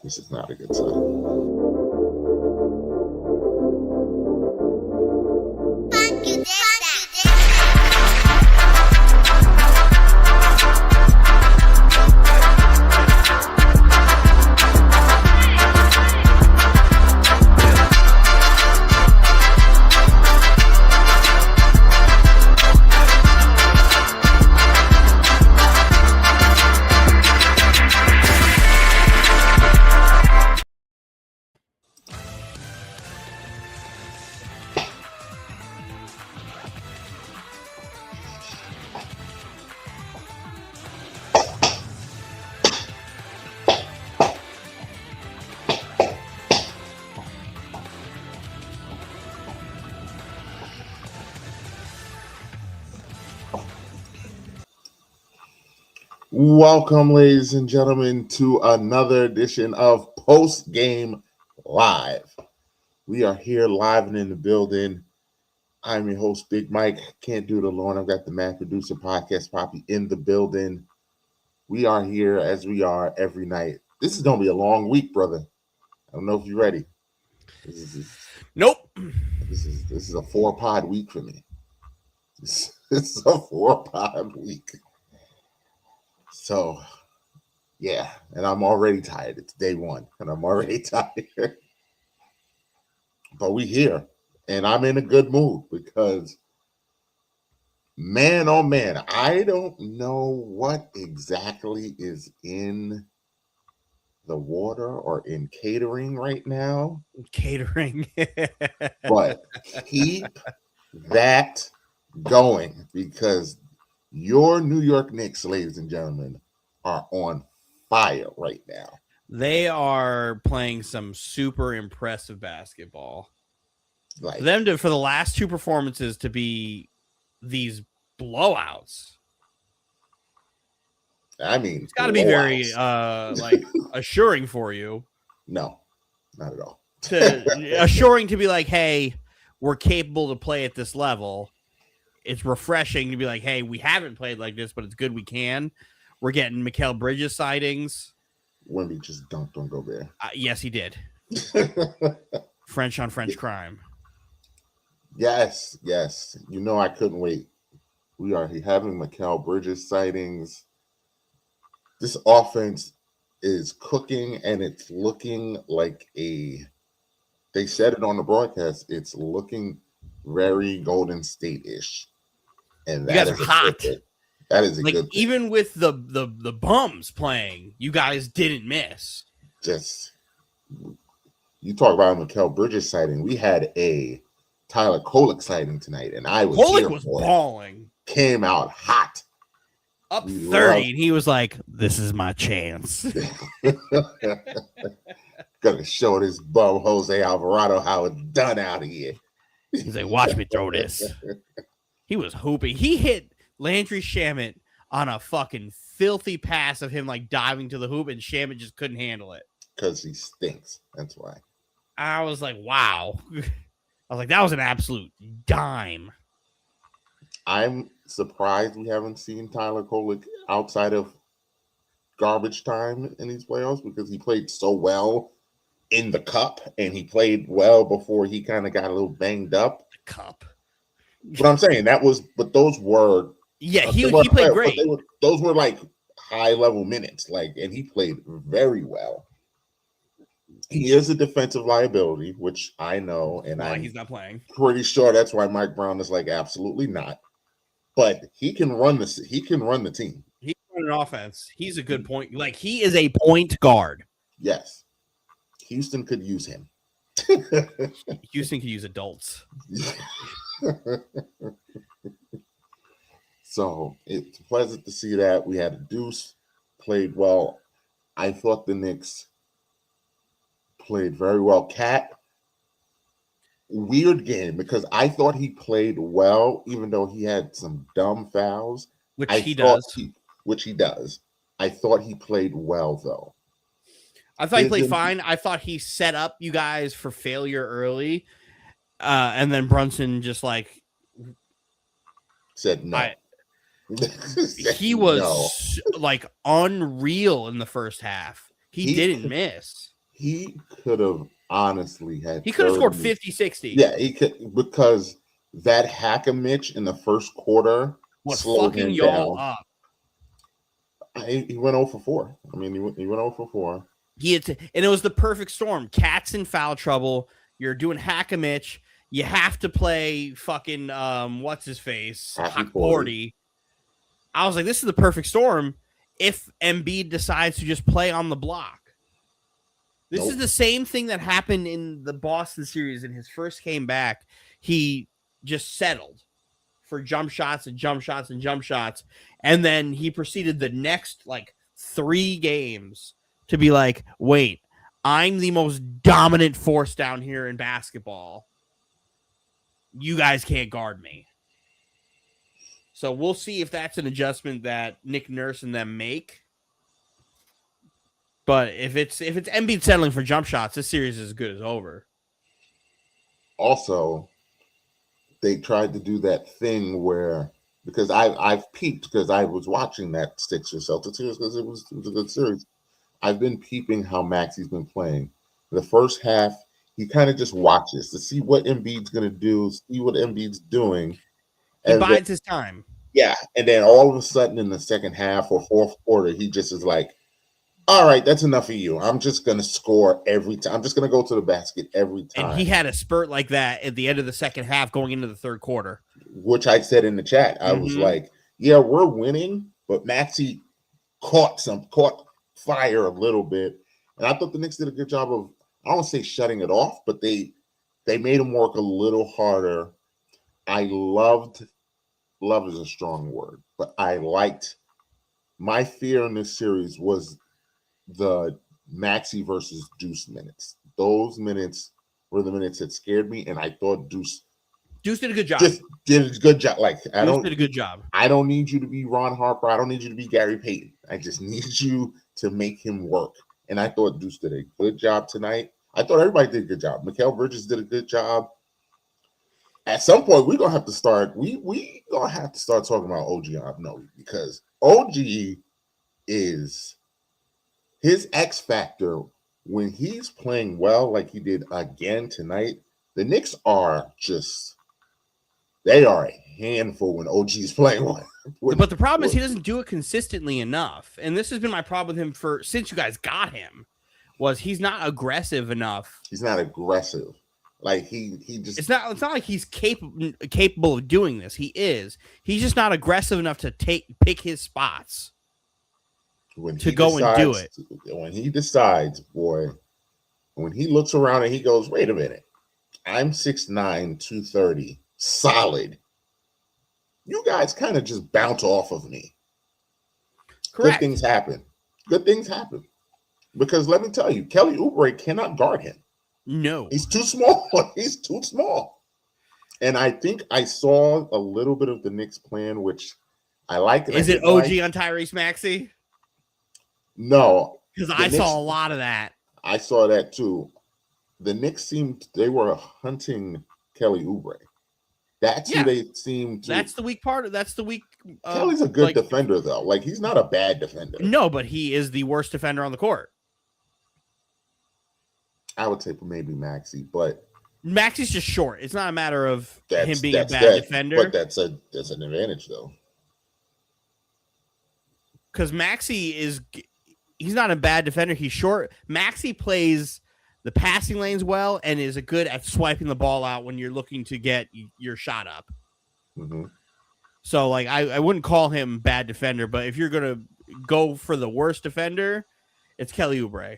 This is not a good sign. Welcome, ladies and gentlemen, to another edition of Post Game Live. We are here live and in the building. I'm your host, Big Mike. Can't do it alone. I've got the man producer, Podcast Poppy, in the building. We are here as we are every night. This is going to be a long week, brother. I don't know if you're ready. Nope. This is a 4-pod week for me. This is a 4-pod week. So, yeah, and I'm already tired. It's day one, and I'm already tired. But we here, and I'm in a good mood because, man, oh man, I don't know what exactly is in the water or in catering right now. Catering. But keep that going because your New York Knicks, ladies and gentlemen, are on fire right now. They are playing some super impressive basketball. Like For the last two performances to be these blowouts. I mean, it's got to be very assuring for you. No, not at all. Assuring to be like, hey, we're capable to play at this level. It's refreshing to be like, hey, we haven't played like this, but it's good we can. We're getting Mikal Bridges sightings. Wemby just dunked on Gobert. Yes, he did. French on French crime. Yes. You know I couldn't wait. We are having Mikal Bridges sightings. This offense is cooking, and it's looking like they said it on the broadcast, it's looking very Golden State-ish. And you guys are hot. That is a like, good thing. Even with the bums playing, you guys didn't miss. Just, you talk about a Mikal Bridges sighting. We had a Tyler Kolek sighting tonight, and I was Kolek was balling. Came out hot. Up 30, and he was like, this is my chance. Gonna show this bum Jose Alvarado how it's done out of here. He's like, watch me throw this. He was hooping. He hit Landry Shamet on a fucking filthy pass of him like diving to the hoop, and Shamet just couldn't handle it. Because he stinks. That's why. I was like, wow. I was like, that was an absolute dime. I'm surprised we haven't seen Tyler Kolek outside of garbage time in these playoffs because he played so well in the cup, and he played well before he kind of got a little banged up. The cup. But I'm saying but those were he played great. Those were like high level minutes, and he played very well. He is a defensive liability, which I know, and he's not playing. Pretty sure that's why Mike Brown is like absolutely not. But he can run the team. He can run an offense. He's a good point. Like, he is a point guard. Yes. Houston could use him. Houston could use adults. So it's pleasant to see that. We had a Deuce, played well. I thought the Knicks played very well. Cat, weird game because I thought he played well, even though he had some dumb fouls. Which he does. I thought he played well, though. I thought he played fine. I thought he set up you guys for failure early. And then Brunson just said no. He was like unreal in the first half. He didn't miss. He could have honestly had. He could have scored 30. 50, 60. Yeah, he could, because that hack-a-mitch in the first quarter Was slowed fucking him y'all down. up. He went 0 for 4. I mean, he went 0 for 4. And it was the perfect storm. Cat's in foul trouble. You're doing hack-a-mitch. You have to play fucking what's his face? Hockporty. I was like, this is the perfect storm if Embiid decides to just play on the block. This is the same thing that happened in the Boston series in his first game back. He just settled for jump shots and jump shots and jump shots. And then he proceeded the next like 3 games to be like, wait, I'm the most dominant force down here in basketball. You guys can't guard me. So we'll see if that's an adjustment that Nick Nurse and them make. But if it's Embiid settling for jump shots, this series is as good as over. Also, they tried to do that thing where, because I've peeped, because I was watching that Sixers Celtics series because it was a good series. I've been peeping how Maxi's been playing. The first half, he kind of just watches to see what Embiid's going to do, see what Embiid's doing. He bides his time. Yeah, and then all of a sudden in the second half or fourth quarter, he just is like, all right, that's enough of you. I'm just going to score every time. I'm just going to go to the basket every time. And he had a spurt like that at the end of the second half going into the third quarter. Which I said in the chat. I was like, yeah, we're winning, but Maxey caught fire a little bit. And I thought the Knicks did a good job of, I don't want to say shutting it off, but they made him work a little harder. Love is a strong word, but I liked, my fear in this series was the Maxey versus Deuce minutes. Those minutes were the minutes that scared me, and I thought Deuce did a good job. Just did a good job. Like Deuce did a good job. I don't need you to be Ron Harper. I don't need you to be Gary Payton. I just need you to make him work. And I thought Deuce did a good job tonight. I thought everybody did a good job. Mikal Bridges did a good job. At some point, we're gonna have to start. We gonna have to start talking about OG Anunoby, because OG is his X factor when he's playing well, like he did again tonight. The Knicks are they are a handful when OG's playing well. But the problem is he doesn't do it consistently enough. And this has been my problem with him since you guys got him, was he's not aggressive enough. He's not aggressive. Like he just, it's not like he's capable of doing this. He is. He's just not aggressive enough to pick his spots. And do it. When he decides, boy, when he looks around and he goes, wait a minute, I'm 6'9", 230, solid. You guys kind of just bounce off of me. Correct. Good things happen. Because let me tell you, Kelly Oubre cannot guard him. No. He's too small. And I think I saw a little bit of the Knicks plan, which I like. Is it OG on Tyrese Maxey? No, because I saw a lot of that. I saw that too. The Knicks they were hunting Kelly Oubre. That's who they seem to. That's the weak part. That's the weak. Kelly's a good defender, though. Like, he's not a bad defender. No, but he is the worst defender on the court. I would say maybe Maxey, but Maxey's just short. It's not a matter of him being a bad defender. But that's an advantage, though. Because Maxey he's not a bad defender. He's short. Maxey plays the passing lanes well and is good at swiping the ball out when you're looking to get your shot up. Mm-hmm. So, like, I wouldn't call him bad defender, but if you're going to go for the worst defender, it's Kelly Oubre.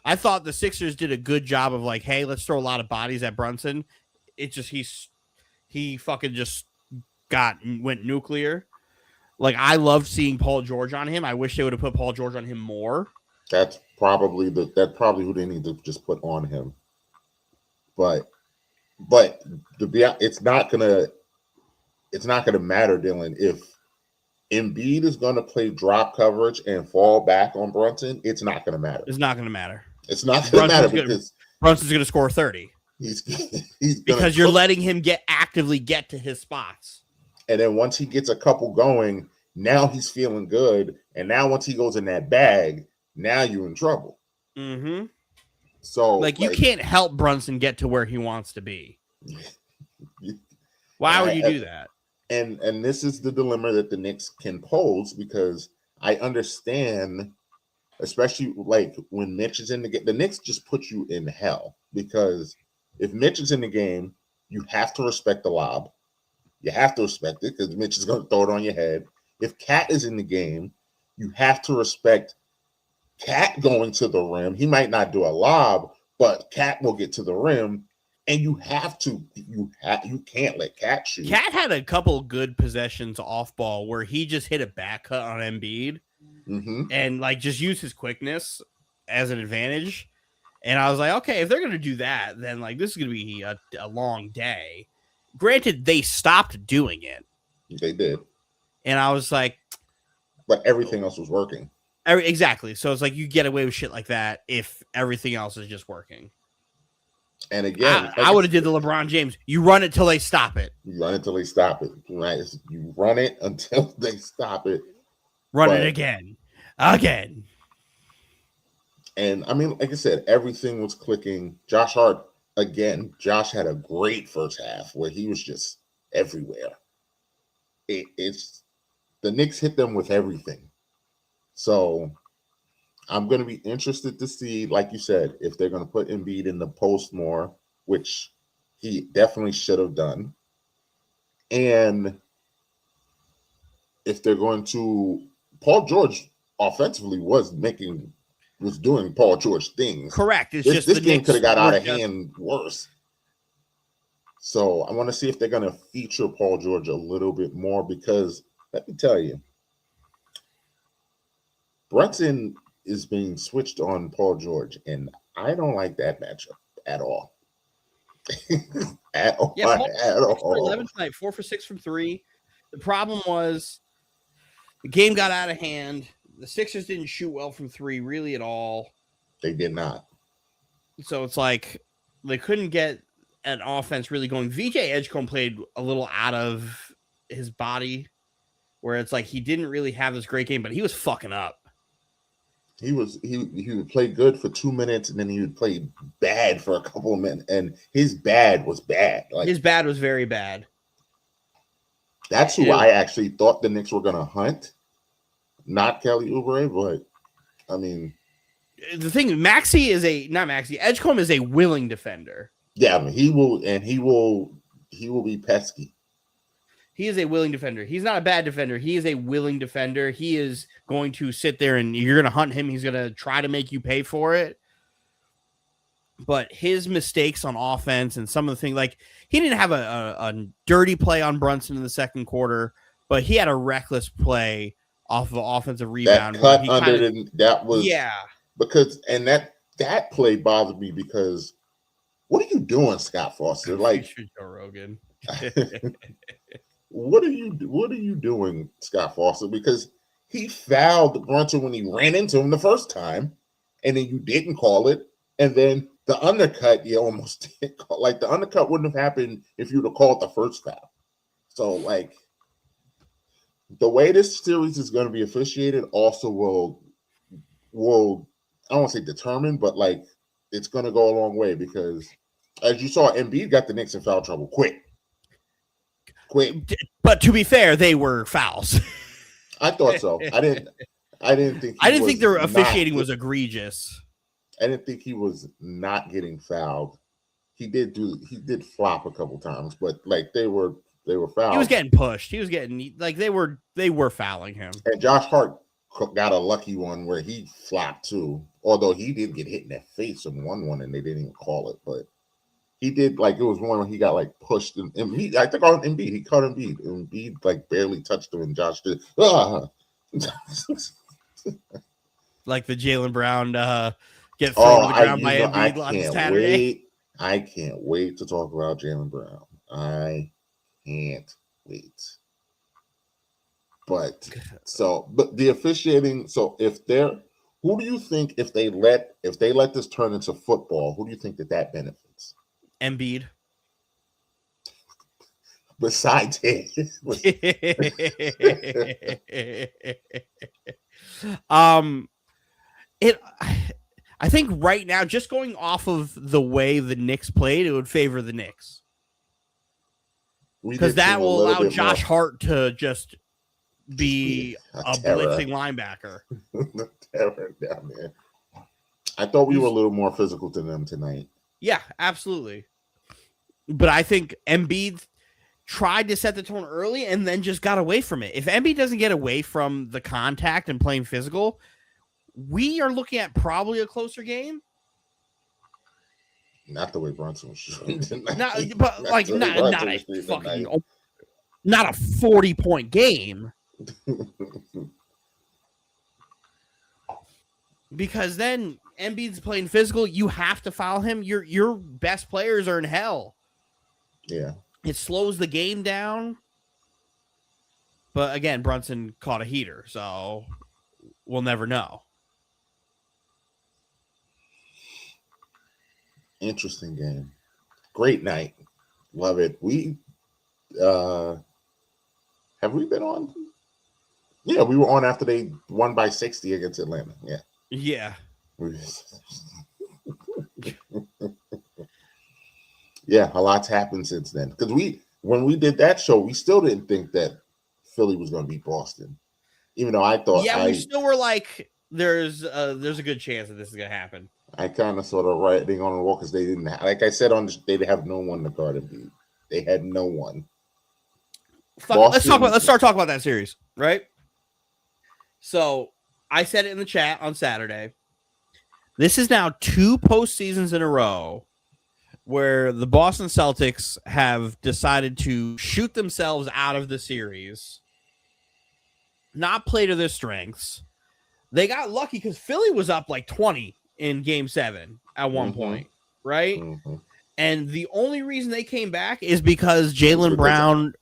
I thought the Sixers did a good job of, like, hey, let's throw a lot of bodies at Brunson. It just, he fucking just went nuclear. Like, I loved seeing Paul George on him. I wish they would have put Paul George on him more. That's probably who they need to just put on him. But it's not gonna matter, Dylan, if Embiid is gonna play drop coverage and fall back on Brunson. It's not gonna matter. It's not gonna matter. It's not gonna matter because Brunson's gonna score 30. He's because you're letting him actively get to his spots. And then once he gets a couple going, now he's feeling good. And now once he goes in that bag, now you're in trouble. Mm-hmm. So Like, you can't help Brunson get to where he wants to be. Why would you do that? And this is the dilemma that the Knicks can pose, because I understand, especially like when Mitch is in the game, the Knicks just put you in hell, because if Mitch is in the game, you have to respect the lob. You have to respect it because Mitch is going to throw it on your head. If Cat is in the game, you have to respect Cat going to the rim. He might not do a lob, but Cat will get to the rim, and you can't let Cat shoot. Cat had a couple good possessions off ball where he just hit a back cut on Embiid and like just used his quickness as an advantage. And I was like, okay, if they're going to do that, then like this is going to be a long day. Granted, they stopped doing it. They did. And I was like, but everything else was working. Exactly. So it's like you get away with shit like that if everything else is just working. And again, I would have did the LeBron James. You run it till they stop it. You run it till they stop it. Right? You run it until they stop it. Run it again. And I mean, like I said, everything was clicking. Josh Hart, again, Josh had a great first half where he was just everywhere. It's the Knicks hit them with everything. So I'm going to be interested to see, like you said, if they're going to put Embiid in the post more, which he definitely should have done. And if they're going to, Paul George offensively was doing Paul George things. Correct. It's this game could have got out of hand worse. So I want to see if they're going to feature Paul George a little bit more, because let me tell you, Brunson is being switched on Paul George, and I don't like that matchup at all. at all. 11 tonight, 4 for 6 from 3. The problem was the game got out of hand. The Sixers didn't shoot well from 3 really at all. They did not. So it's like they couldn't get an offense really going. VJ Edgecombe played a little out of his body, where it's like he didn't really have this great game, but he was fucking up. He would play good for 2 minutes, and then he would play bad for a couple of minutes, and his bad was bad. Like, his bad was very bad. That's who I actually thought the Knicks were going to hunt, not Kelly Oubre, but I mean, the thing, Edgecombe is a willing defender. Yeah, I mean, he will be pesky. He is a willing defender. He's not a bad defender. He is a willing defender. He is going to sit there and you're going to hunt him. He's going to try to make you pay for it. But his mistakes on offense and some of the things, like he didn't have a dirty play on Brunson in the second quarter, but he had a reckless play off of an offensive rebound. That cut that was because that play bothered me because what are you doing, Scott Foster? Like Joe Rogan. What are you doing, Scott Foster? Because he fouled Brunson when he ran into him the first time, and then you didn't call it, and then the undercut you almost did call. Like the undercut wouldn't have happened if you'd have called the first foul. So like the way this series is going to be officiated also will I don't want to say determine, but like it's going to go a long way, because as you saw, Embiid got the Knicks in foul trouble quick. But to be fair, they were fouls. I thought so. I didn't think their officiating was egregious. I didn't think he was not getting fouled. He did flop a couple times, but like they were fouled. He was getting pushed. He was getting like they were fouling him. And Josh Hart got a lucky one where he flopped too. Although he did get hit in the face in one and they didn't even call it, but he did, like, it was one where he got like pushed and I think on Embiid, he caught Embiid. Embiid like barely touched him, and Josh did. Like the Jaylen Brown get thrown to the ground by Embiid last Saturday. I can't wait to talk about Jaylen Brown. I can't wait. But the officiating. So who do you think if they let this turn into football, who do you think that benefits? Embiid. Besides him. I think right now, just going off of the way the Knicks played, it would favor the Knicks. Because that will allow Josh Hart to just be a blitzing linebacker. Terror down there. I thought we were a little more physical to them tonight. Yeah, absolutely. But I think Embiid tried to set the tone early and then just got away from it. If Embiid doesn't get away from the contact and playing physical, we are looking at probably a closer game. Not the way Brunson was shooting tonight. Not a 40-point game. Because then Embiid's playing physical, you have to foul him. Your best players are in hell. Yeah. It slows the game down. But again, Brunson caught a heater, so we'll never know. Interesting game. Great night. Love it. We have we been on? Yeah, we were on after they won by 60 against Atlanta. Yeah. Yeah. Yeah, a lot's happened since then. Because when we did that show, we still didn't think that Philly was going to beat Boston. Even though I thought we still were like, there's a good chance that this is going to happen. I kind of sort of writing on the wall because they didn't have, like I said, they have no one to guard Embiid. They had no one. Let's start talking about that series, right? So I said it in the chat on Saturday. This is now 2 postseasons in a row where the Boston Celtics have decided to shoot themselves out of the series, not play to their strengths. They got lucky because Philly was up like 20 in Game 7 at one point, right? Mm-hmm. And the only reason they came back is because Jaylen Brown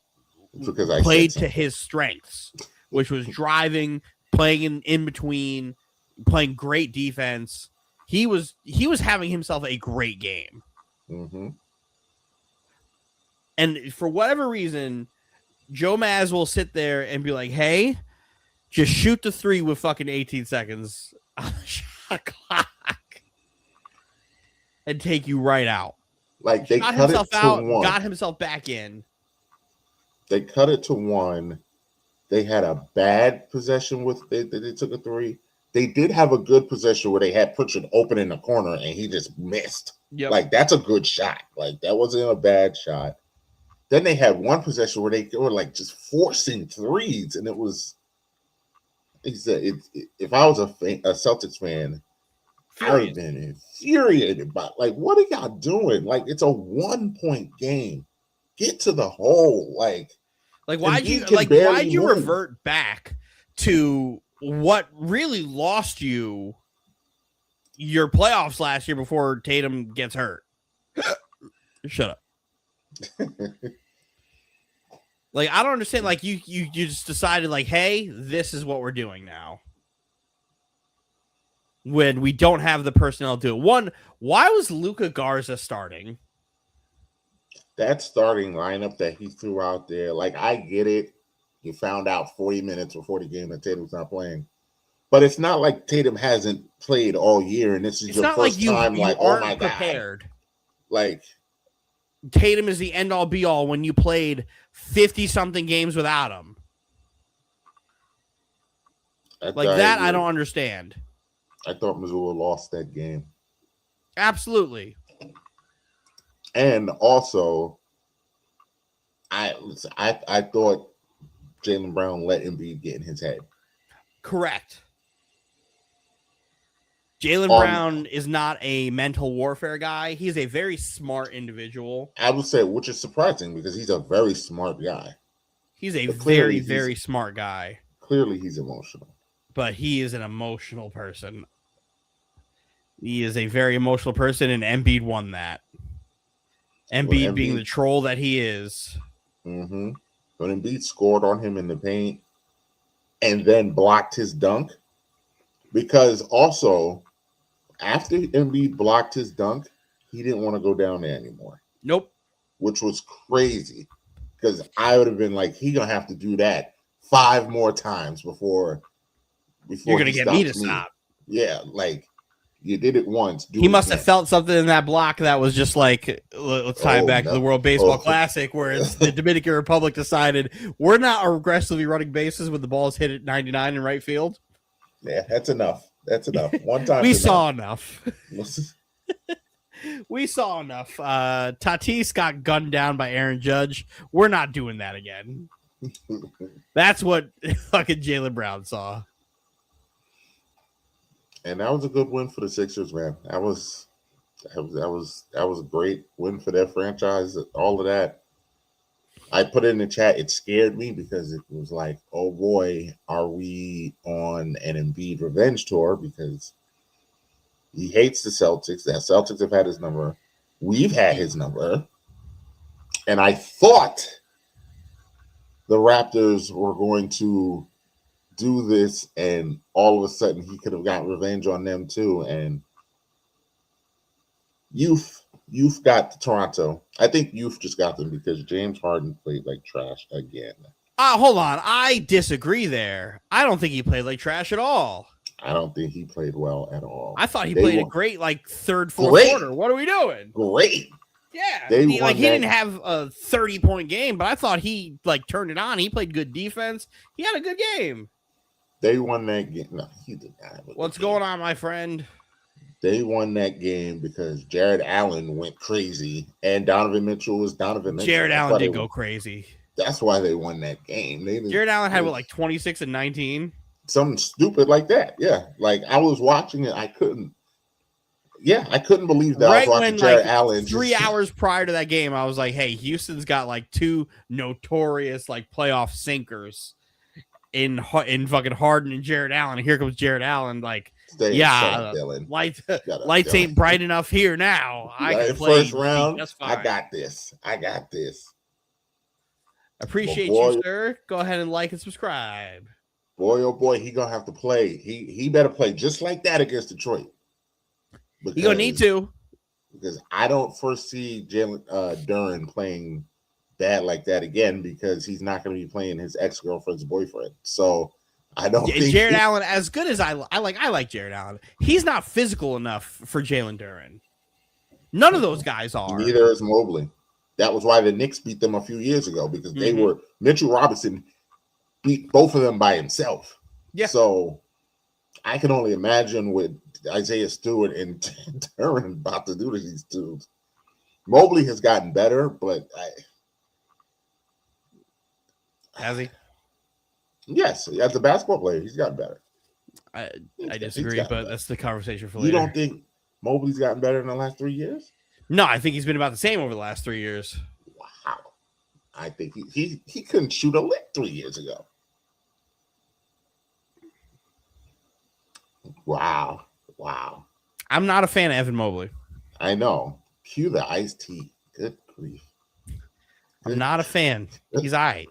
played to his strengths, which was driving, playing in between, playing great defense. He was having himself a great game. Mm-hmm. And for whatever reason, Joe Maz will sit there and be like, hey, just shoot the 3 with fucking 18 seconds on the shot clock and take you right out. Like they got himself out, 1. Got himself back in. They cut it to 1. They had a bad possession with they took a 3. They did have a good possession where they had Pritchard open in the corner and he just missed. Yep. Like that's a good shot. Like that wasn't a bad shot. Then they had one possession where they were like just forcing 3s, and it was. He said, "If I was a Celtics fan, I would have been infuriated by like, what are y'all doing? Like it's a 1-point game. Get to the hole. Like why'd you revert back to what really lost you your playoffs last year before Tatum gets hurt? Shut up. Like, I don't understand. Like, you just decided, like, hey, this is what we're doing now. When we don't have the personnel to do it. One, why was Luka Garza starting? That starting lineup that he threw out there, like, I get it. You found out 40 minutes before the game that Tatum's not playing. But it's not like Tatum hasn't played all year, and this is your first time, like, oh my prepared. God. Like, Tatum is the end-all, be-all when you played 50-something games without him. I don't understand. I thought Missoula lost that game. Absolutely. And also, I thought Jaylen Brown let Embiid get in his head. Correct. Jaylen Brown is not a mental warfare guy. He's a very smart individual. I would say, which is surprising because he's a very smart guy. He's a very, very smart guy. Clearly, he's emotional. But he is an emotional person. He is a very emotional person, and Embiid won that. Embiid being the troll that he is. Mm-hmm. When Embiid scored on him in the paint and then blocked his dunk, because also after Embiid blocked his dunk, he didn't want to go down there anymore. Nope. Which was crazy because I would have been like, he's going to have to do that 5 more times before you're going to get me to stop. Yeah, like you did it once. Do He it must have again. felt something in that block that was just like, let's tie it Oh back to the no. World Baseball Oh. Classic, where it's the Dominican Republic decided we're not aggressively running bases when the ball's hit at 99 in right field. Yeah, that's enough. That's enough. One time's We enough. saw enough. We saw enough. Tatis got gunned down by Aaron Judge. We're not doing that again. That's what fucking Jaylen Brown saw. And that was a good win for the Sixers, man. That was a great win for their franchise. All of that. I put it in the chat. It scared me because it was like, oh boy, are we on an Embiid revenge tour? Because he hates the Celtics. The Celtics have had his number. We've had his number. And I thought the Raptors were going to do this, and all of a sudden he could have gotten revenge on them too. And youth got Toronto. I think youth just got them because James Harden played like trash again. Hold on. I disagree there. I don't think he played like trash at all. I don't think he played well at all. I thought he played a great like third, fourth quarter. What are we doing? Great. Yeah. He didn't have a 30-point game, but I thought he like turned it on. He played good defense. He had a good game. They won that game. No, he did not. What's going on, my friend? They won that game because Jared Allen went crazy and Donovan Mitchell was Donovan Mitchell. Jared Allen did go crazy. That's why they won that game. Jared Allen had like 26 and 19? Something stupid like that. Yeah. Like I was watching it. I couldn't believe that I was watching Jared Allen. 3 hours prior to that game, I was like, hey, Houston's got like two notorious like playoff sinkers in fucking Harden and Jared Allen. And here comes Jared Allen. Like, lights ain't bright enough here now. I can play first round. I got this. Appreciate you, sir. Go ahead and like and subscribe. Boy, oh boy, he gonna have to play. He better play just like that against Detroit. He gonna need to, because I don't foresee Jalen Duren playing bad like that again, because he's not going to be playing his ex-girlfriend's boyfriend. So I don't think Jared Allen, as good as I like Jared Allen, he's not physical enough for Jalen Duren. None of those guys are. Neither is Mobley. That was why the Knicks beat them a few years ago, because they were Mitchell Robinson beat both of them by himself. Yeah. So I can only imagine what Isaiah Stewart and Duren about to do to these dudes. Mobley has gotten better, but has he? Yes, as a basketball player, he's gotten better. I disagree, but that's the conversation for later. You don't think Mobley's gotten better in the last 3 years? No, I think he's been about the same over the last 3 years. Wow. I think he couldn't shoot a lick 3 years ago. Wow. I'm not a fan of Evan Mobley. I know. Cue the iced tea. Good grief. I'm not a fan. He's all right.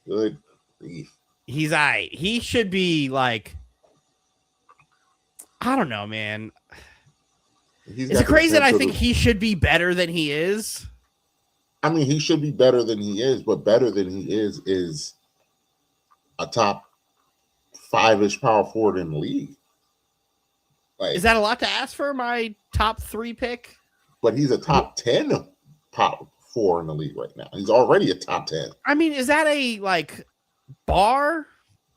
Good grief. He's all right. He should be like, I don't know, man. Is it crazy that I think he should be better than he is? I mean, he should be better than he is, but better than he is a top 5-ish power forward in the league. Like, is that a lot to ask for my top 3 pick? But he's a top 10 power forward in the league right now. He's already a top 10. I mean, is that a like bar?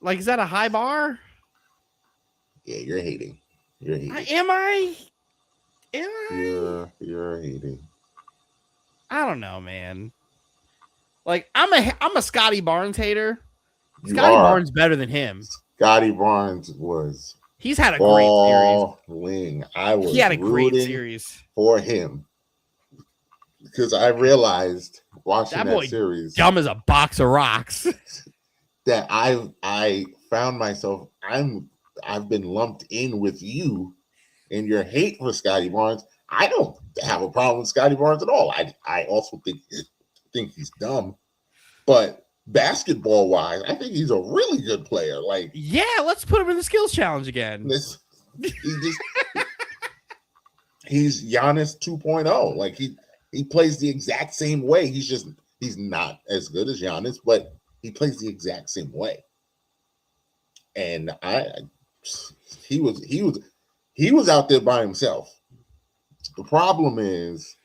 Like, is that a high bar? Yeah, you're hating. Am I? You're hating. I don't know, man. Like, I'm a Scotty Barnes hater. Scotty Barnes better than him. Scotty Barnes was. He's had a great series. He had a great series for him, because I realized watching that series, dumb as a box of rocks, that I found myself I've been lumped in with you in your hate for Scotty Barnes. I don't have a problem with Scotty Barnes at all. I also think he's dumb, but basketball wise, I think he's a really good player. Like, yeah, let's put him in the skills challenge again. He's Giannis 2.0. Like, he plays the exact same way. He's not as good as Giannis, but he plays the exact same way. And He was out there by himself. The problem is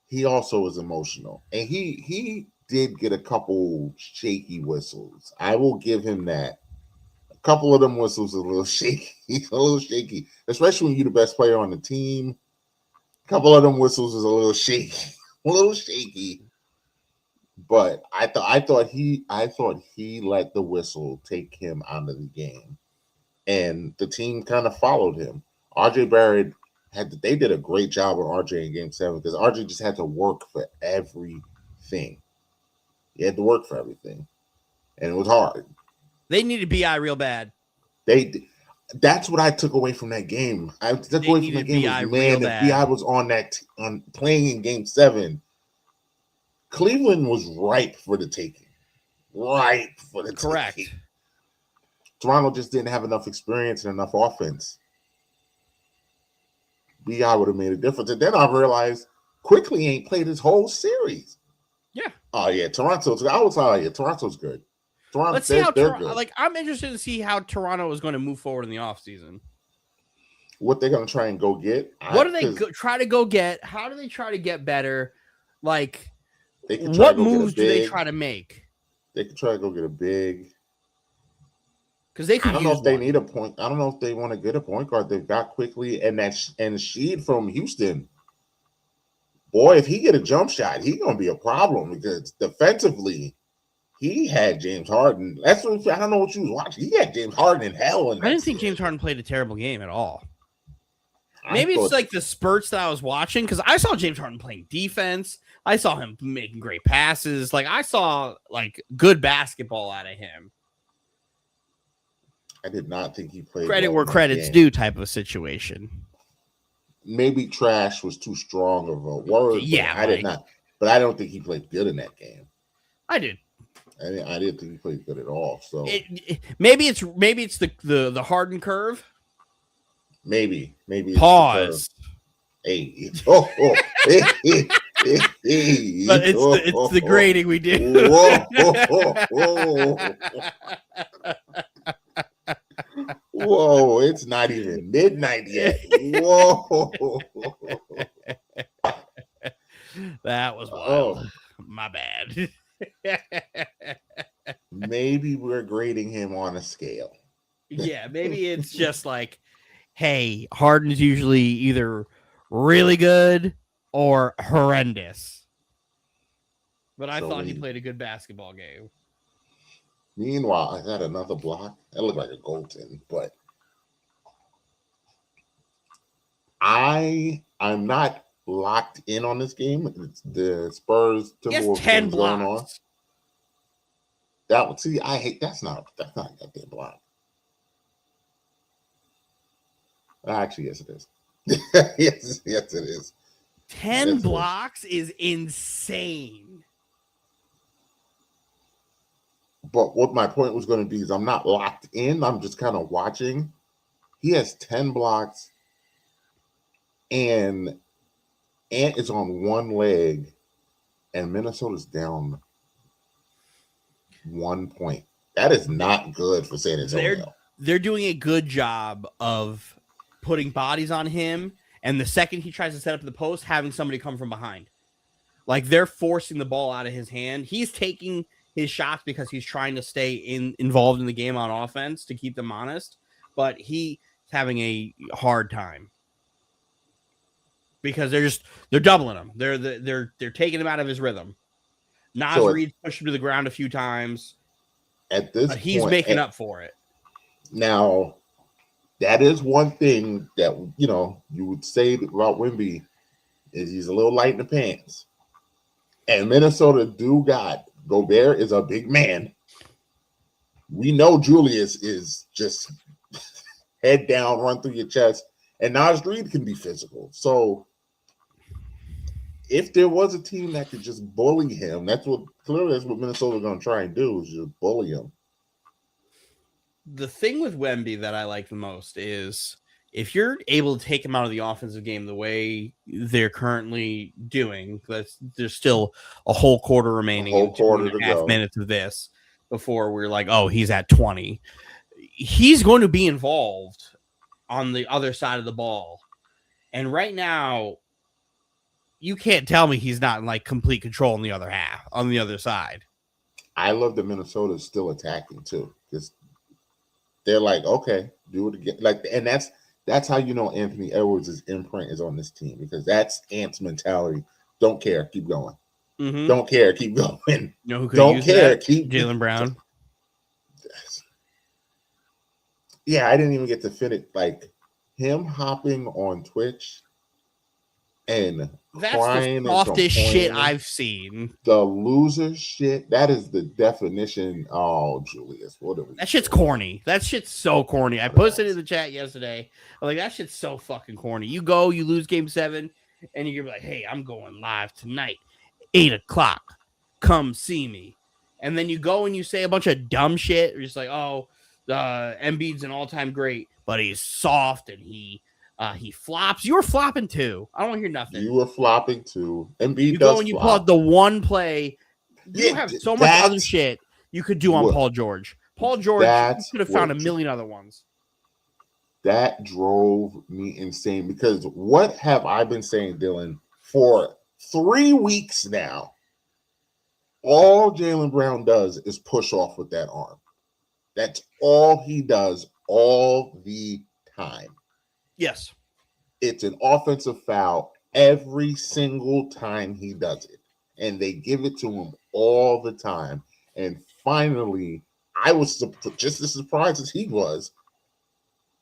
he also is emotional, and he did get a couple shaky whistles. I will give him that. A couple of them whistles are a little shaky. A little shaky, especially when you're the best player on the team. A couple of them whistles is a little shaky, a little shaky. But I thought he let the whistle take him out of the game, and the team kind of followed him. RJ Barrett they did a great job with RJ in Game 7 because RJ just had to work for everything. He had to work for everything, and it was hard. They needed BI real bad. That's what I took away from that game. I took away from that game was, man, if BI was on playing in Game 7, Cleveland was ripe for the taking. Correct. Taking. Toronto just didn't have enough experience and enough offense. BI would have made a difference. And then I realized Quickly ain't played his whole series. Yeah. Oh, yeah. Toronto's good. Let's see how I'm interested to see how Toronto is going to move forward in the offseason. What they're going to try and go get. What do they try to go get? How do they try to get better? Like, what moves do they try to make? They could try to go get a big. Because they could. I don't know if they need a point. I don't know if they want to get a point guard. They've got Quickly and Sheed from Houston. Boy, if he get a jump shot, he's going to be a problem because defensively, he had James Harden. I don't know what you was watching. He had James Harden in hell. I didn't think James Harden played a terrible game at all. Maybe it's like the spurts that I was watching because I saw James Harden playing defense. I saw him making great passes. Like I saw like good basketball out of him. I did not think he played credit where credit's due type of situation. Maybe trash was too strong of a word. Yeah, I did not. But I don't think he played good in that game. I did. I didn't think he played good at all. So maybe it's the Harden curve. Maybe pause. Hey, but it's the grading we do. Whoa, it's not even midnight yet. Whoa. That was wild. Oh. My bad. Maybe we're grading him on a scale. Yeah, maybe it's just like, hey, Harden's usually either really good or horrendous. But I thought he played a good basketball game. Meanwhile, I had another block. That looked like a goaltend, but I'm not locked in on this game. It's the Spurs Timberwolves 10 blocks. Going on. I hate that's not a goddamn block. Actually, yes, it is. yes, it is. 10 blocks is insane. But what my point was going to be is I'm not locked in. I'm just kind of watching. He has 10 blocks and Ant is on one leg and Minnesota's down 1 point. That is not good for San Antonio. They're doing a good job of putting bodies on him, and the second he tries to set up the post, having somebody come from behind. Like they're forcing the ball out of his hand. He's taking his shots because he's trying to stay involved in the game on offense to keep them honest, but he's having a hard time because they're doubling him. They're taking him out of his rhythm. Naz Reid pushed him to the ground a few times. At this point, he's making up for it. Now, that is one thing that you would say about Wemby is he's a little light in the pants. And Minnesota got Gobert is a big man. We know Julius is just head down, run through your chest, and Naz Reid can be physical. So if there was a team that could just bully him, that's what Minnesota's going to try and do is just bully him. The thing with Wemby that I like the most is if you're able to take him out of the offensive game the way they're currently doing, there's still a whole quarter remaining, 2.5 minutes of this before we're like, oh, he's at 20. he's going to be involved on the other side of the ball. And right now, you can't tell me he's not in like complete control on the other half, on the other side. I love that Minnesota's still attacking too, because they're like, okay, do it again. Like, and that's how you know Anthony Edwards' imprint is on this team, because that's Ant's mentality. Don't care, keep going. Mm-hmm. Don't care, keep going. You know who could Don't use care, that? keep Jaylen Brown. Yeah, I didn't even get to finish. Like, him hopping on Twitch and That's crying the and softest shit complaining. I've seen. The loser shit. That is the definition. Oh, Julius, what are we? That shit's corny. That shit's so corny. I posted it in the chat yesterday. I'm like, that shit's so fucking corny. You go, you lose game 7, and you're like, hey, I'm going live tonight, 8:00. Come see me. And then you go and you say a bunch of dumb shit. You're just like, oh, Embiid's an all-time great, but he's soft and he flops. You were flopping too. I don't want to hear nothing. You were flopping too. Embiid You does go and you flop. pull out the one play. You Yeah, have so much other shit you could do on what- Paul George. Paul George, you that's could have found a what- million other ones. That drove me insane, because what have I been saying, Dylan, for 3 weeks now? All Jaylen Brown does is push off with that arm. That's all he does all the time. Yes. It's an offensive foul every single time he does it. And they give it to him all the time. And finally, I was just as surprised as he was.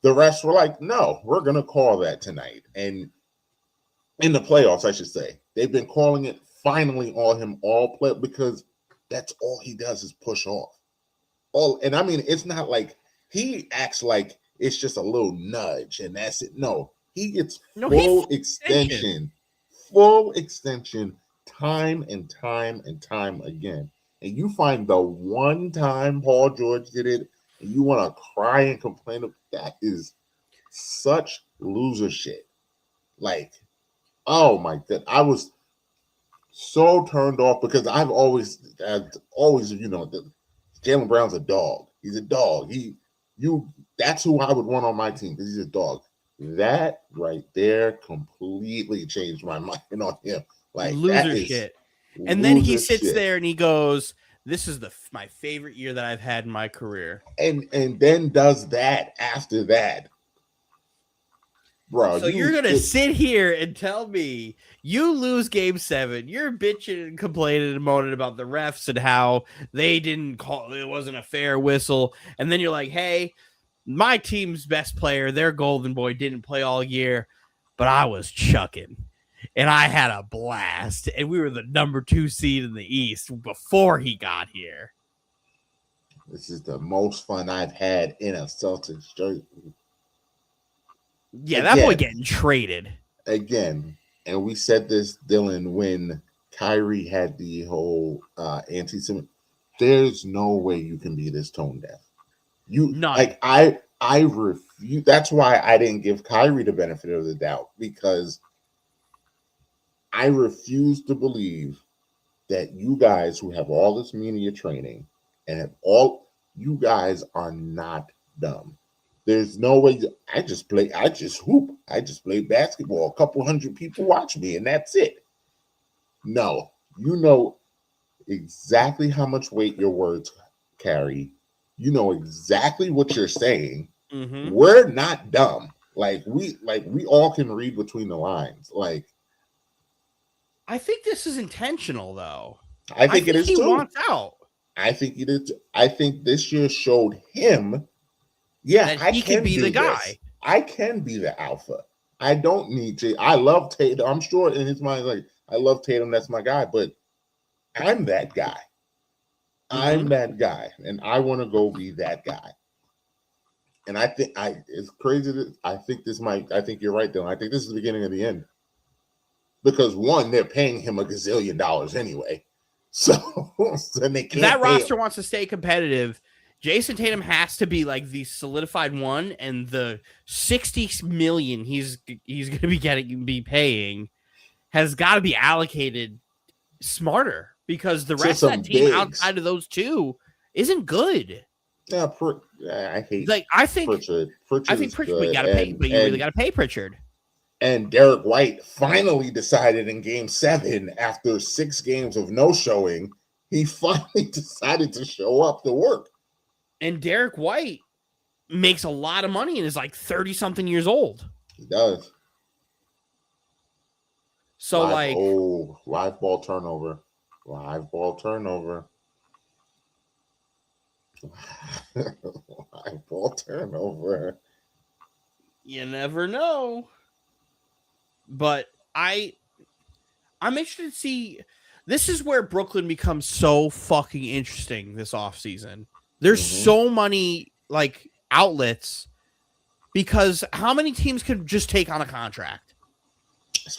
The refs were like, no, we're going to call that tonight. And in the playoffs, I should say, they've been calling it finally on him all play, because that's all he does is push off. And I mean, it's not like he acts like it's just a little nudge and that's it. No, he gets full extension time and time and time again. And you find the one time Paul George did it, and you want to cry and complain. That is such loser shit. Like, oh my God, I was so turned off, because I've always, you know, Jaylen Brown's a dog. He's a dog. That's who I would want on my team, because he's a dog. That right there completely changed my mind on him. Like, loser shit. And then he sits there and he goes, this is my favorite year that I've had in my career. And then does that after that. Bro, so you're going to sit here and tell me you lose game 7. You're bitching and complaining and moaning about the refs and how they didn't call, it wasn't a fair whistle. And then you're like, hey, my team's best player, their golden boy, didn't play all year, but I was chucking. And I had a blast. And we were the number 2 seed in the East before he got here. This is the most fun I've had in a Celtics jersey. Yeah, that boy getting traded. Again, and we said this, Dylan, when Kyrie had the whole anti-Semitic. There's no way you can be this tone deaf. I refuse. That's why I didn't give Kyrie the benefit of the doubt, because I refuse to believe that you guys who have all this media training and have you guys are not dumb. There's no way. I just hoop. I just play basketball. A couple hundred people watch me, and that's it. No, you know exactly how much weight your words carry. You know exactly what you're saying. Mm-hmm. We're not dumb. We all can read between the lines. Like, I think this is intentional, though. I think it is he too. Wants out. I think it is. I think this year showed him. Yeah, that he can be the guy. I can be the alpha. I don't need to. I love Tatum. I'm sure in his mind, like, I love Tatum. That's my guy. But I'm that guy. I'm that guy, and I want to go be that guy. And I think it's crazy that I think you're right, Dylan. I think this is the beginning of the end. Because one, they're paying him $1 gazillion anyway. So they can't. If that roster wants to stay competitive, Jason Tatum has to be like the solidified one, and the $60 million he's going to be paying has got to be allocated smarter, because the rest of that team outside of those two isn't good. Yeah, I hate Like I think Pritchard. Pritchard is Pritchard, we good, got to pay, but you really got to pay Pritchard. And Derek White finally decided in Game 7, after 6 games of no showing, he finally decided to show up to work. And Derek White makes a lot of money and is like 30-something years old. He does. So live ball turnover. Live ball turnover. Live ball turnover. You never know. But I'm interested to see. This is where Brooklyn becomes so fucking interesting this offseason. There's so many like outlets, because how many teams could just take on a contract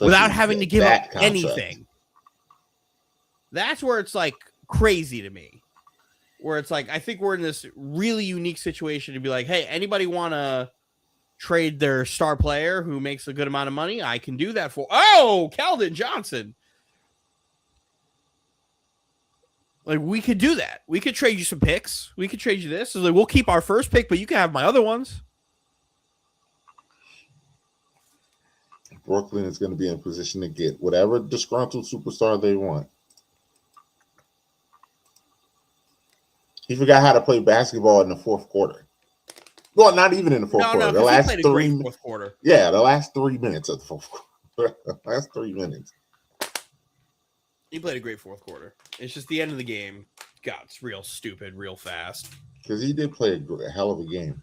without having to give up anything? That's where it's like crazy to me. Where it's like, I think we're in this really unique situation to be like, hey, anybody want to trade their star player who makes a good amount of money? I can do that for. Oh, Keldon Johnson. Like, we could do that. We could trade you some picks. We could trade you this. So like, we'll keep our first pick, but you can have my other ones. Brooklyn is going to be in position to get whatever disgruntled superstar they want. He forgot how to play basketball in the fourth quarter. Well, not even in the fourth quarter. The last 3 fourth quarter. Yeah, the last 3 minutes of the fourth quarter. Last 3 minutes. He played a great fourth quarter. It's just the end of the game got real stupid real fast. Because he did play a hell of a game.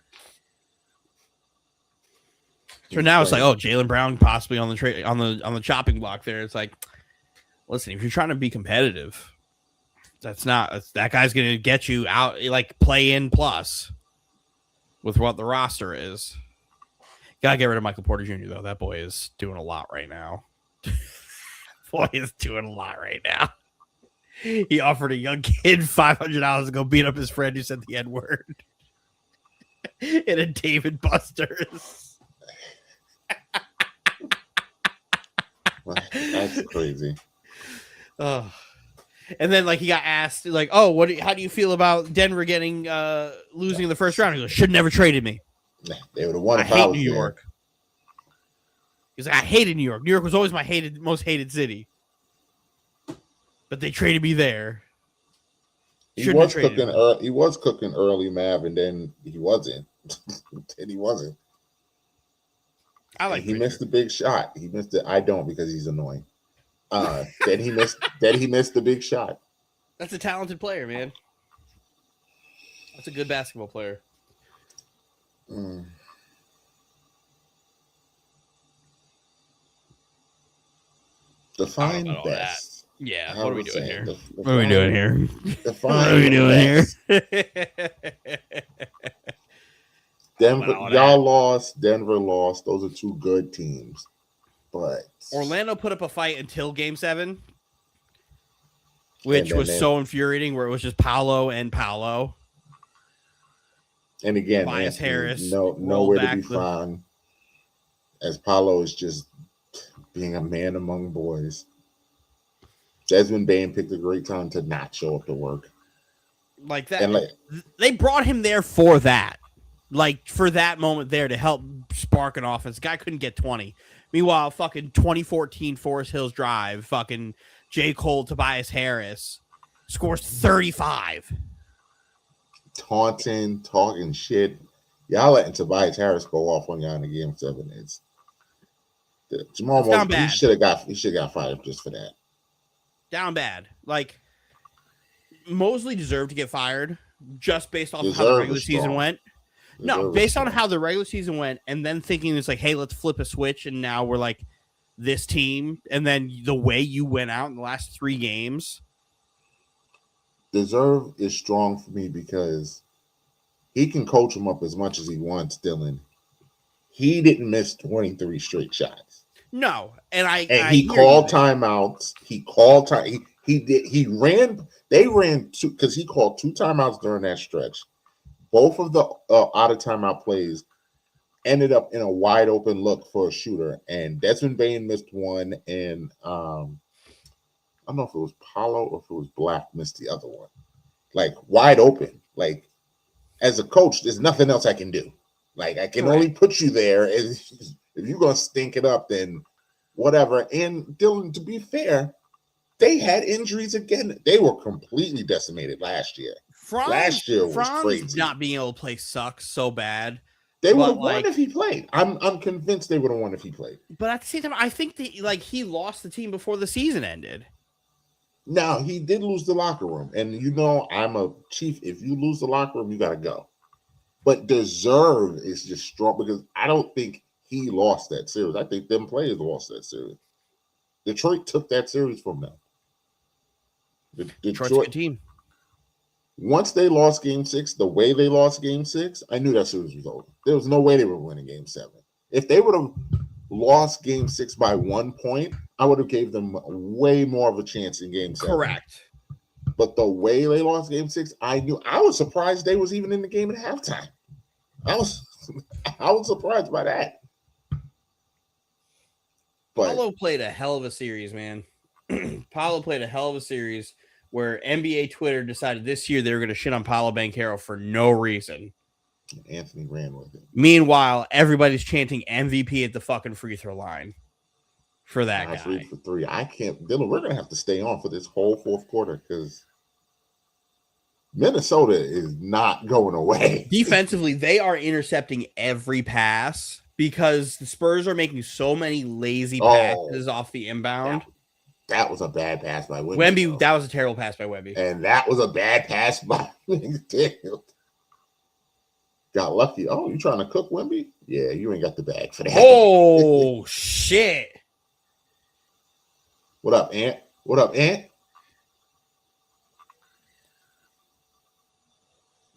So now it's like, oh, Jaylen Brown possibly on the on the chopping block there. It's like, listen, if you're trying to be competitive, that guy's going to get you out, like play in plus with what the roster is. Gotta get rid of Michael Porter Jr. though. That boy is doing a lot right now. Boy is doing a lot right now. He offered a young kid $500 to go beat up his friend who said the N-word in a David Buster's. That's crazy. Oh. And then, like, he got asked, like, "Oh, how do you feel about Denver getting losing in the first round?" He goes, "Should never traded me. They would have won. I hate New York." He's like, "I hated New York. New York was always my most hated city, but they traded me there." He was cooking. He was cooking early, Mav, and then he wasn't. I like. He missed the big shot. He missed it. I don't, because he's annoying. Then he missed. Then he missed the big shot. That's a talented player, man. That's a good basketball player. Define best. Yeah. What are we doing here? What are we doing here? What are we doing here? Denver, y'all lost. Denver lost. Those are two good teams. But Orlando put up a fight until Game 7, which was so infuriating, where it was just Paolo and Paolo. And again, Tobias Harris nowhere to be found, as Paolo is just being a man among boys. Desmond Bane picked a great time to not show up to work. Like that. And they brought him there for that. Like, for that moment there to help spark an offense. The guy couldn't get 20. Meanwhile, fucking 2014 Forest Hills Drive, fucking J. Cole, Tobias Harris scores 35. Taunting, talking shit. Y'all letting Tobias Harris go off on y'all in the Game 7. It's Jamal Murray. He should have got fired just for that. Down bad. Like, Mosley deserved to get fired just based off how the regular season went. No, based on how the regular season went, and then thinking it's like, hey, let's flip a switch, and now we're like this team, and then the way you went out in the last 3 games. Deserve is strong for me because he can coach him up as much as he wants, Dylan. He didn't miss 23 straight shots. No, and he called timeouts. He called time. He ran. They ran 2 because he called 2 timeouts during that stretch. Both of the out of timeout plays ended up in a wide open look for a shooter, and Desmond Bane missed one, and I don't know if it was Paolo or if it was Black missed the other one. Like, wide open. Like, as a coach, there's nothing else I can do. Like, I can only put you there. If you're going to stink it up, then whatever. And Dylan, to be fair, they had injuries again. They were completely decimated last year. Last year was crazy. Not being able to play sucks so bad. They would have won if he played. I'm convinced they would have won if he played. But at the same time, I think he lost the team before the season ended. No, he did lose the locker room. And I'm a chief. If you lose the locker room, you got to go. But deserve is just strong because I don't think he lost that series. I think them players lost that series. Detroit took that series from them. Detroit's a good team. Once they lost Game 6, the way they lost Game 6, I knew that series was over. There was no way they were winning Game 7. If they would have lost Game 6 by 1 point, I would have gave them way more of a chance in Game 7. Correct. But the way they lost Game 6, I was surprised they was even in the game at halftime. I was surprised by that. But Paolo played a hell of a series, man. Paolo played a hell of a series where NBA Twitter decided this year they were going to shit on Paolo Banchero for no reason. Anthony ran with it. Meanwhile, everybody's chanting MVP at the fucking free throw line for that guy. For 3. I can't. Dylan, we're going to have to stay on for this whole fourth quarter because Minnesota is not going away. Defensively, they are intercepting every pass because the Spurs are making so many lazy passes off the inbound. That was a bad pass by Wemby. Wemby, that was a terrible pass by Wemby. And that was a bad pass by Daniel. Got lucky. Oh, you trying to cook Wemby? Yeah, you ain't got the bag for that. Oh, shit. What up, Ant? What up, Ant?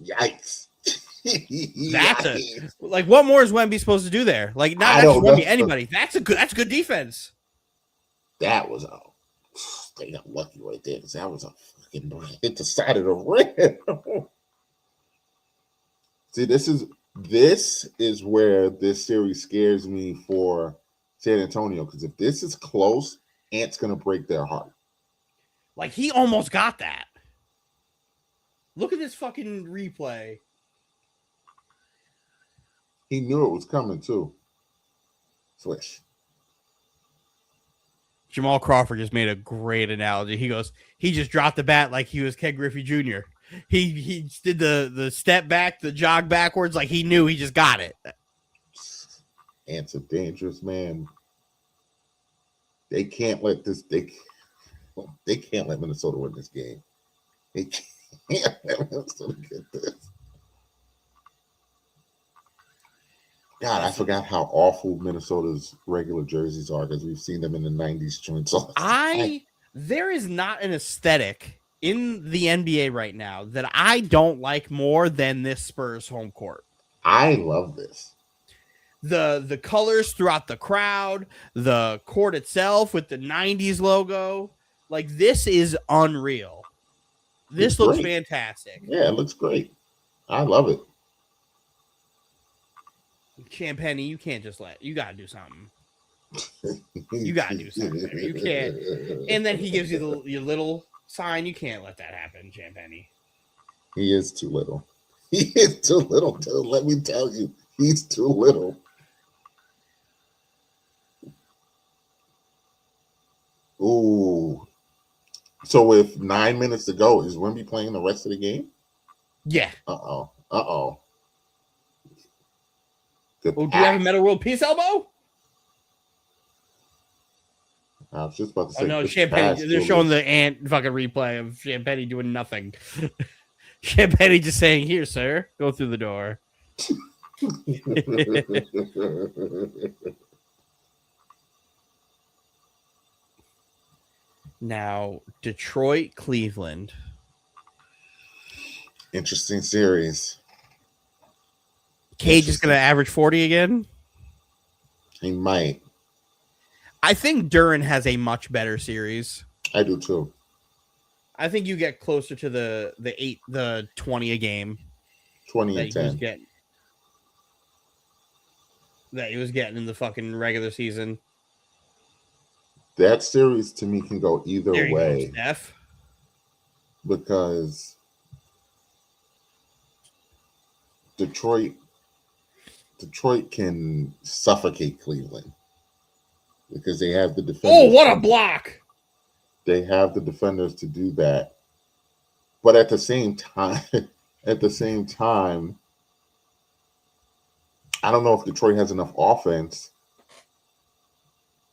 Yikes. What more is Wemby supposed to do there? Like, not Wemby, anybody. That's good defense. That was they got lucky right there because that was a fucking hit the side of the rim. See, this is where this series scares me for San Antonio because if this is close, Ant's gonna break their heart. Like, he almost got that. Look at this fucking replay. He knew it was coming too. Swish. Jamal Crawford just made a great analogy. He goes, he just dropped the bat like he was Ken Griffey Jr. He did the step back, the jog backwards, like he knew he just got it. Ant's a dangerous man. They can't let Minnesota win this game. They can't let Minnesota get this. God, I forgot how awful Minnesota's regular jerseys are because we've seen them in the 90s joints. There is not an aesthetic in the NBA right now that I don't like more than this Spurs home court. I love this. The colors throughout the crowd, the court itself with the 90s logo. Like, this is unreal. This looks fantastic. Yeah, it looks great. I love it. Champagne, you can't just you gotta do something. You gotta do something. You can't. And then he gives you your little sign. You can't let that happen, Champagne. He is too little. He is too little. Let me tell you, he's too little. Ooh. So with 9 minutes to go, is Wemby playing the rest of the game? Yeah. Uh-oh. Do you have a Metal World Peace elbow? I was just about to say. Oh, no, Champagne. They're showing the Ant fucking replay of Champagne doing nothing. Champagne just saying, here, sir, go through the door. Now, Detroit, Cleveland. Interesting series. Cage is going to average 40 again? He might. I think Duran has a much better series. I do too. I think you get closer to the 20 a game. 20 and 10. That he was getting in the fucking regular season. That series to me can go either way. Go, Steph. Because Detroit can suffocate Cleveland because they have the defenders. Oh, what a block! They have the defenders to do that. But at the same time, I don't know if Detroit has enough offense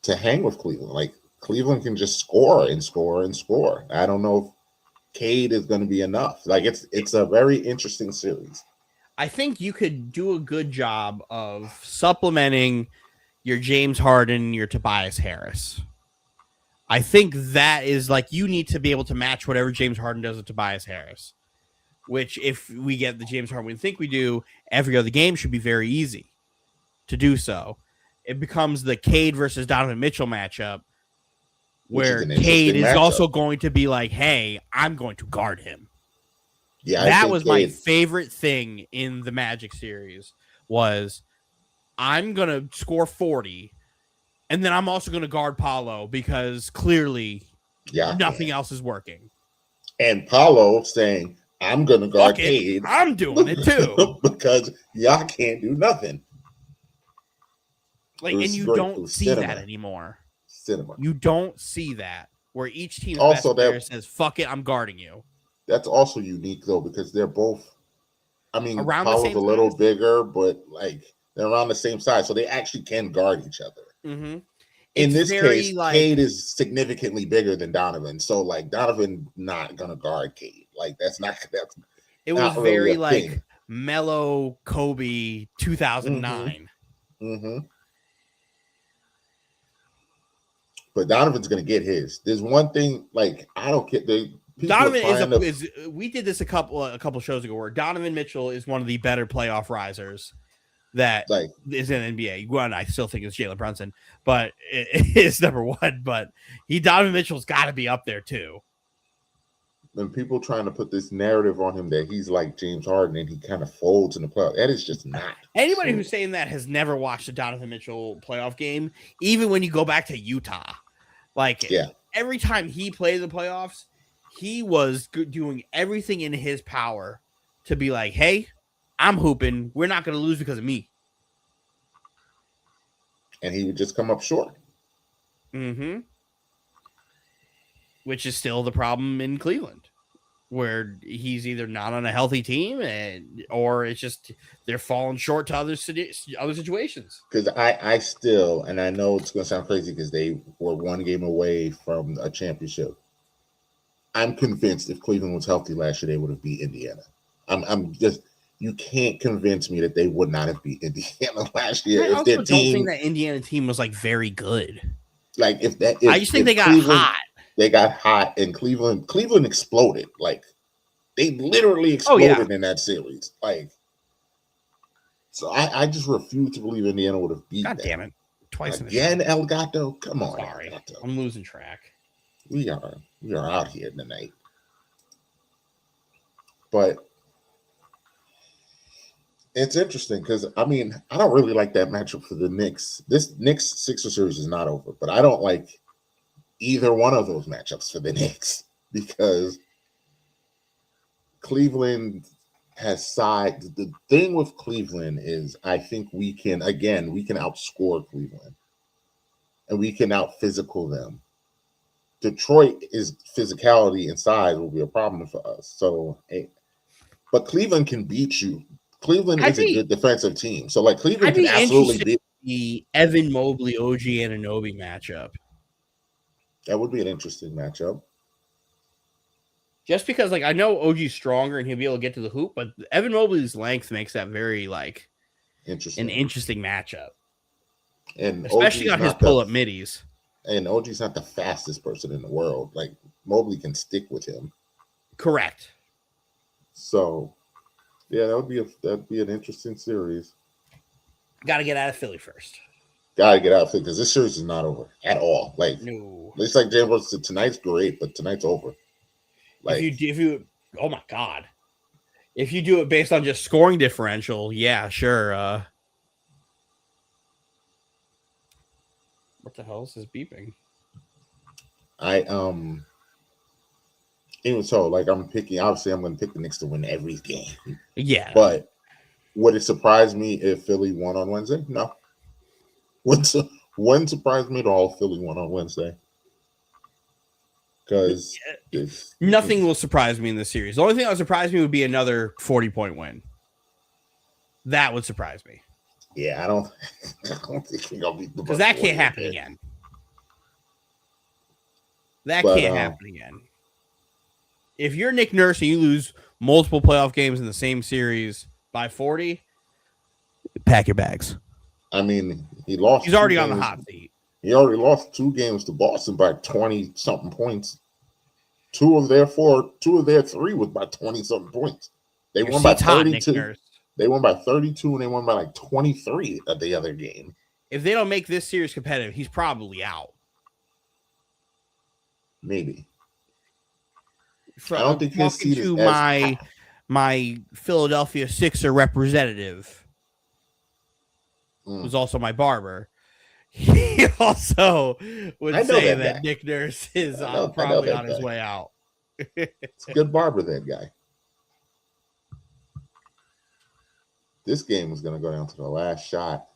to hang with Cleveland. Like Cleveland can just score and score and score. I don't know if Cade is going to be enough. Like it's a very interesting series. I think you could do a good job of supplementing your James Harden and your Tobias Harris. I think that is like you need to be able to match whatever James Harden does with Tobias Harris, which if we get the James Harden we think we do, every other game should be very easy to do so. It becomes the Cade versus Donovan Mitchell matchup where Cade is also going to be like, hey, I'm going to guard him. Yeah, that was my favorite thing in the Magic series was I'm going to score 40, and then I'm also going to guard Paolo because clearly nothing else is working. And Paolo saying, I'm going to guard Cade. I'm doing it too. Because y'all can't do nothing. Like, and you don't see that anymore. You don't see that where each team's best player says, fuck it, I'm guarding you. That's also unique, though, because they're both, I mean, Paolo's a little bigger, but, like, they're around the same size, so they actually can guard each other. Mm-hmm. In this case, Cade is significantly bigger than Donovan, so, like, Donovan not going to guard Cade. Like, that's not it was not very, like, thing. Mellow Kobe 2009. Mm-hmm. But Donovan's going to get his. There's one thing, like, I don't get the Donovan is we did this a couple shows ago where Donovan Mitchell is one of the better playoff risers that is in the NBA. One, I still think it's Jalen Brunson, but it is number one. But Donovan Mitchell's got to be up there too. And people trying to put this narrative on him that he's like James Harden and he kind of folds in the playoffs. That is just not. Anybody who's saying that has never watched a Donovan Mitchell playoff game, even when you go back to Utah. Like every time he played the playoffs, he was doing everything in his power to be like, hey, I'm hooping. We're not going to lose because of me. And he would just come up short. Mm-hmm. Which is still the problem in Cleveland, where he's either not on a healthy team or it's just they're falling short to other situations. Because I still, and I know it's going to sound crazy because they were one game away from a championship. I'm convinced if Cleveland was healthy last year, they would have beat Indiana. I'm just, you can't convince me that they would not have beat Indiana last year. I also don't think that Indiana team was like very good. Like I just think they got hot. They got hot, and Cleveland exploded. Like they literally exploded in that series. Like, so I just refuse to believe Indiana would have beat. God damn it! Twice again, Elgato. Come on, sorry, I'm losing track. We are out here tonight, but it's interesting because I mean I don't really like that matchup for the Knicks. This Knicks Sixers series is not over, but I don't like either one of those matchups for the Knicks because Cleveland has sides. The thing with Cleveland is I think we can outscore Cleveland and we can out physical them. Detroit is physicality and size will be a problem for us. So, but Cleveland can beat you. Cleveland is a good defensive team. So, like, Cleveland can absolutely beat the Evan Mobley, OG Anunoby matchup. That would be an interesting matchup. Just because, like, I know OG's stronger and he'll be able to get to the hoop, but Evan Mobley's length makes that very, like, an interesting matchup. And especially on his pull-up middies. And OG's not the fastest person in the world. Like, Mobley can stick with him. Correct. So, yeah, that'd be an interesting series. Got to get out of Philly first. Got to get out of Philly because this series is not over at all. Like, no. It's like James said, tonight's great, but tonight's over. Like, if you, oh my God, if you do it based on just scoring differential, yeah, sure. What the hell is this beeping? Even so, like I'm going to pick the Knicks to win every game. Yeah. But Would it surprise me if Philly won on Wednesday? No. Wouldn't surprise me at all if Philly won on Wednesday. Because nothing will surprise me in this series. The only thing that would surprise me would be another 40-point win. That would surprise me. Yeah, I don't think we're gonna beat the because that can't happen again. That can't happen again. If you're Nick Nurse and you lose multiple playoff games in the same series by 40, pack your bags. I mean, he's already on the hot seat. He already lost 2 games to Boston by 20-something points. 2 of their 3 was by 20-something points. They won by 32. They won by 32, and they won by like 23 of the other game. If they don't make this series competitive, he's probably out. Maybe. I don't think his seat is my Philadelphia Sixer representative, who's also my barber. He also would say that Nick Nurse is probably on his way out. It's a good barber, that guy. This game is going to go down to the last shot.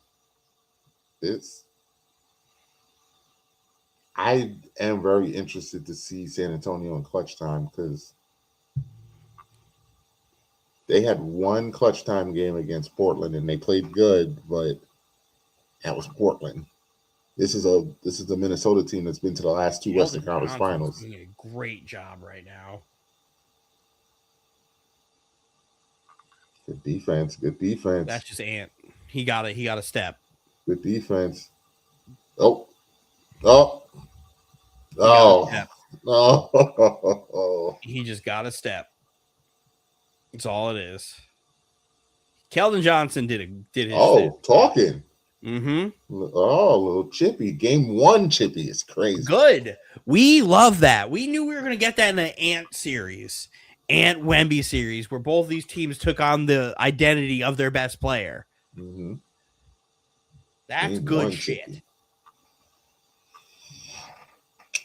I am very interested to see San Antonio in clutch time because they had one clutch time game against Portland and they played good, but that was Portland. This is a Minnesota team that's been to the last 2 Western Conference Finals. Doing a great job right now. Good defense. That's just Ant. He got a step. Good defense. Oh. He just got a step. That's all it is. Keldon Johnson did his thing. Talking. Mm-hmm. Oh, little chippy. Game 1 chippy is crazy. Good. We love that. We knew we were going to get that in the Ant series. Ant Wemby series, where both these teams took on the identity of their best player. Mm-hmm. That's good shit. Chippy.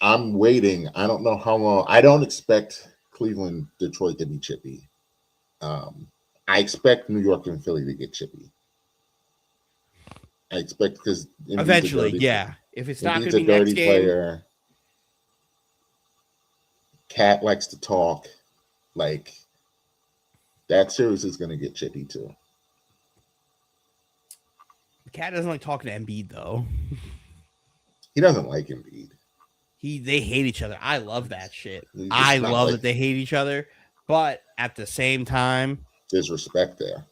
I'm waiting. I don't know how long. I don't expect Cleveland, Detroit to be chippy. I expect New York and Philly to get chippy. I expect because eventually, yeah. If it's not going to be next game, player. Cat likes to talk. Like that series is going to get chippy too. Cat doesn't like talking to Embiid though. He doesn't like Embiid. They hate each other. I love that shit. I love that they hate each other, but at the same time, there's respect there.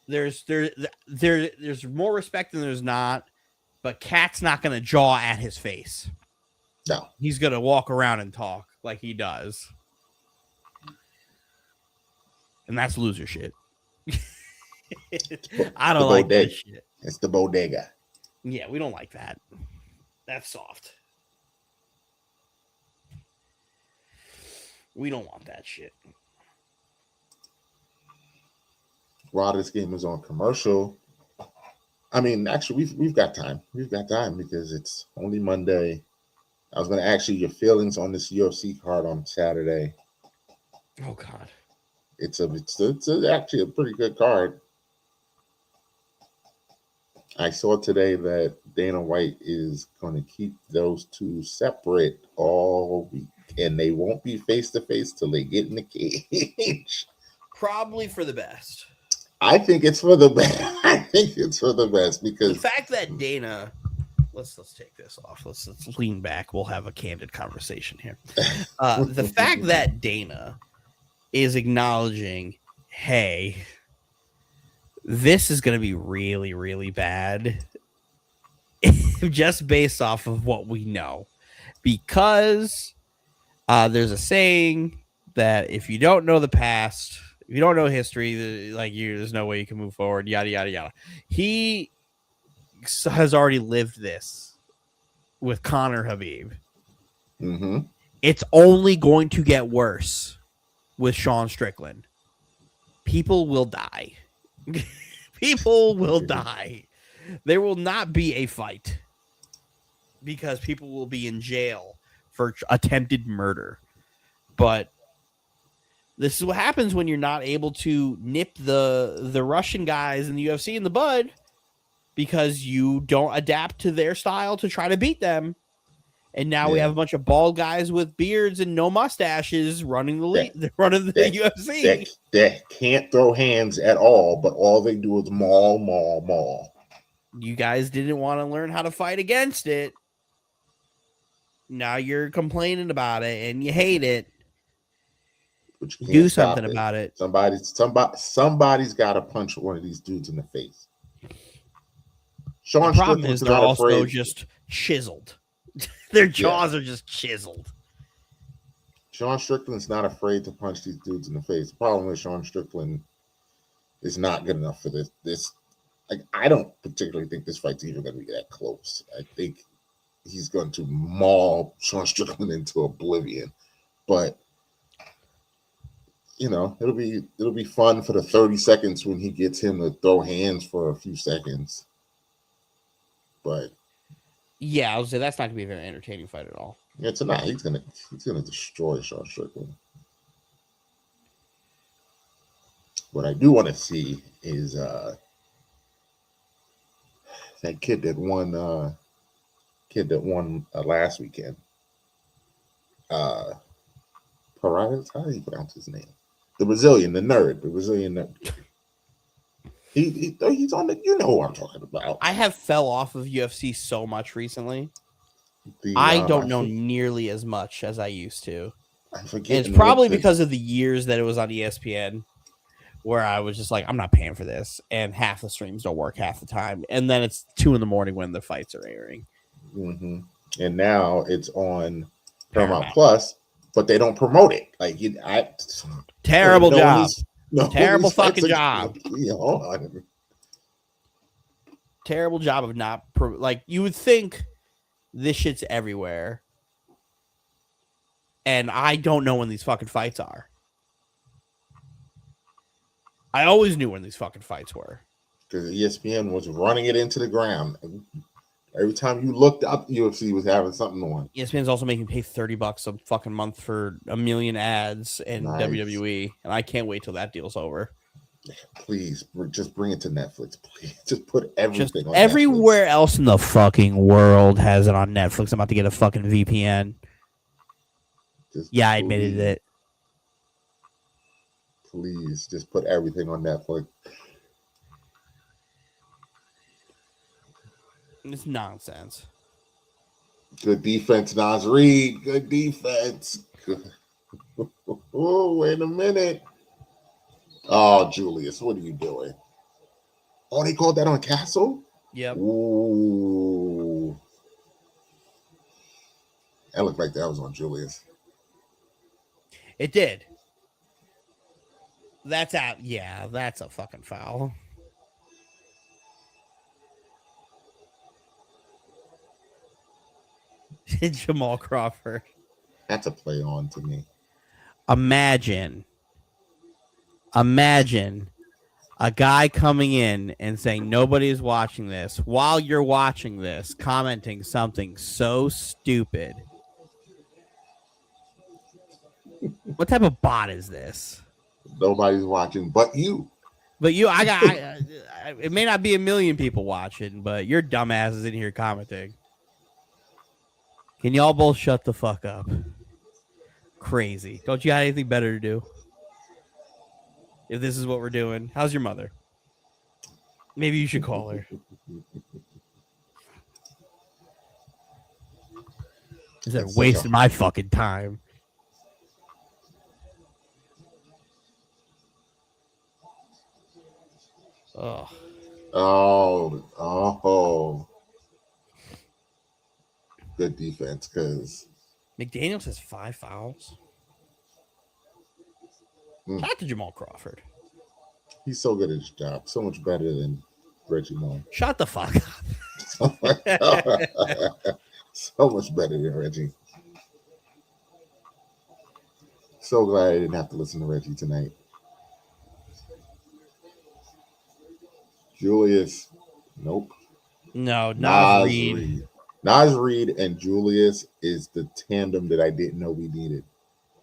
There's more respect than there's not, but Cat's not going to jaw at his face. No, he's going to walk around and talk like he does, and that's loser shit. I don't like that shit. It's the bodega. Yeah, we don't like that. That's soft. We don't want that shit. While this game is on commercial, I mean, actually, we've got time. We've got time because it's only Monday. I was going to ask you your feelings on this UFC card on Saturday. Oh God, it's actually a pretty good card. I saw today that Dana White is going to keep those two separate all week, and they won't be face to face till they get in the cage. Probably for the best. I think it's for the best. I think it's for the best because the fact that Dana, let's take this off. Let's lean back. We'll have a candid conversation here. The fact that Dana is acknowledging, hey, this is going to be really, really bad, just based off of what we know, because there's a saying that if you don't know the past. If you don't know history, there's no way you can move forward, yada, yada, yada. He has already lived this with Conor Habib. Mm-hmm. It's only going to get worse with Sean Strickland. People will die. People will die. There will not be a fight because people will be in jail for attempted murder. But This is what happens when you're not able to nip the Russian guys in the UFC in the bud because you don't adapt to their style to try to beat them. And now we have a bunch of bald guys with beards and no mustaches running the UFC. That can't throw hands at all, but all they do is maul. You guys didn't want to learn how to fight against it. Now you're complaining about it and you hate it. Do something about it. Somebody's got to punch one of these dudes in the face. The problem is they're also just chiseled. Their jaws are just chiseled. Sean Strickland's not afraid to punch these dudes in the face. The problem is Sean Strickland is not good enough for this. I don't particularly think this fight's even going to be that close. I think he's going to maul Sean Strickland into oblivion. But it'll be fun for the 30 seconds when he gets him to throw hands for a few seconds. But yeah, I would say that's not gonna be a very entertaining fight at all. Yeah, tonight he's gonna destroy Sean Strickland. What I do want to see is that kid that won last weekend. Paredes, how do you pronounce his name? The Brazilian nerd. He's on the. You know who I'm talking about. I have fell off of UFC so much recently. I don't know nearly as much as I used to. I forget. It's probably because of the years that it was on ESPN, where I was just like, I'm not paying for this, and half the streams don't work half the time, and then it's 2 a.m. when the fights are airing. Mm-hmm. And now it's on Paramount Plus, but they don't promote it. Terrible job. Terrible fucking job. Terrible job of not you would think this shit's everywhere, and I don't know when these fucking fights are. I always knew when these fucking fights were because ESPN was running it into the ground. Every time you looked up, UFC was having something on. ESPN's also making me pay $30 a fucking month for a million ads in WWE, and I can't wait till that deal's over. Please, just bring it to Netflix. Please, just put everything on everywhere Netflix. Else in the fucking world has it on Netflix. I'm about to get a fucking VPN. I admitted it. Please, just put everything on Netflix. It's nonsense. Good defense, Nas Reed. Good defense. Oh, wait a minute. Oh, Julius, what are you doing? Oh, they called that on Castle? Yep. Ooh. That looked like that was on Julius. It did. That's out. Yeah, that's a fucking foul. Jamal Crawford. That's a play on to me. Imagine a guy coming in and saying nobody's watching this while you're watching this, commenting something so stupid. What type of bot is this? Nobody's watching but you. But you, it may not be a million people watching, but your dumbass is in here commenting. Can y'all both shut the fuck up? Crazy. Don't you have anything better to do? If this is what we're doing. How's your mother? Maybe you should call her. Is that wasting my fucking time? Oh. Good defense, because McDaniels has 5 fouls. Shout out to Jamal Crawford. He's so good at his job. So much better than Reggie Moore. Shut the fuck up. So much better than Reggie. So glad I didn't have to listen to Reggie tonight. Julius, nope. No, Nas Reed. Nas Reed and Julius is the tandem that I didn't know we needed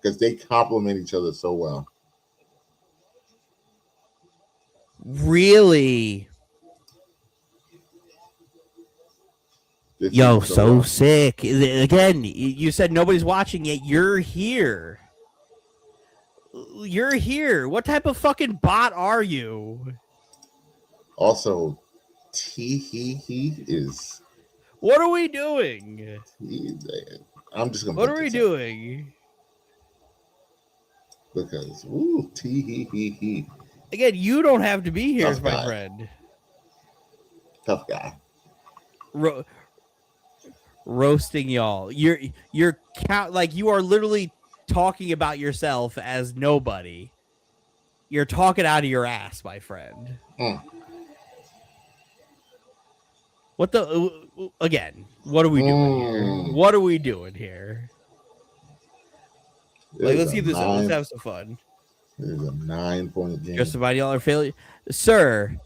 because they complement each other so well. Really? This Yo, season so far. sick. Again, you said nobody's watching yet. You're here. You're here. What type of fucking bot are you? Also, he is. What are we doing? I'm just gonna. What put are we this up doing? because he. Again, you don't have to be here, Tough my guy. friend. Tough guy. Roasting y'all. You're like you are literally talking about yourself as nobody. You're talking out of your ass, my friend. What the again? What are we doing here? What are we doing here? Like, let's keep this up. Let's have some fun. It is a 9-point game. Just about y'all are failure, sir.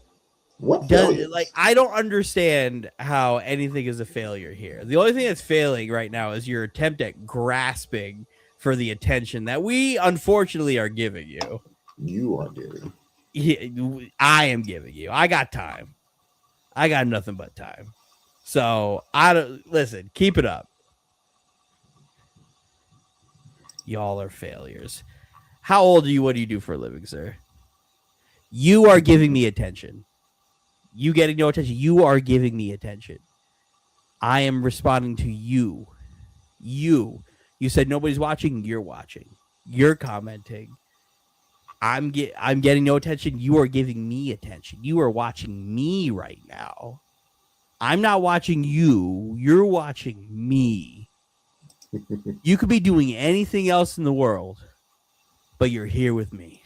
What failures? Like, I don't understand how anything is a failure here. The only thing that's failing right now is your attempt at grasping for the attention that we unfortunately are giving you. You are giving. I am giving you. I got time. I got nothing but time. So I don't listen. Keep it up. Y'all are failures. How old are you? What do you do for a living, sir? You are giving me attention. You getting no attention. You are giving me attention. I am responding to you. You said nobody's watching. You're watching. You're commenting. I'm getting no attention. You are giving me attention. You are watching me right now. I'm not watching you. You're watching me. You could be doing anything else in the world, but you're here with me.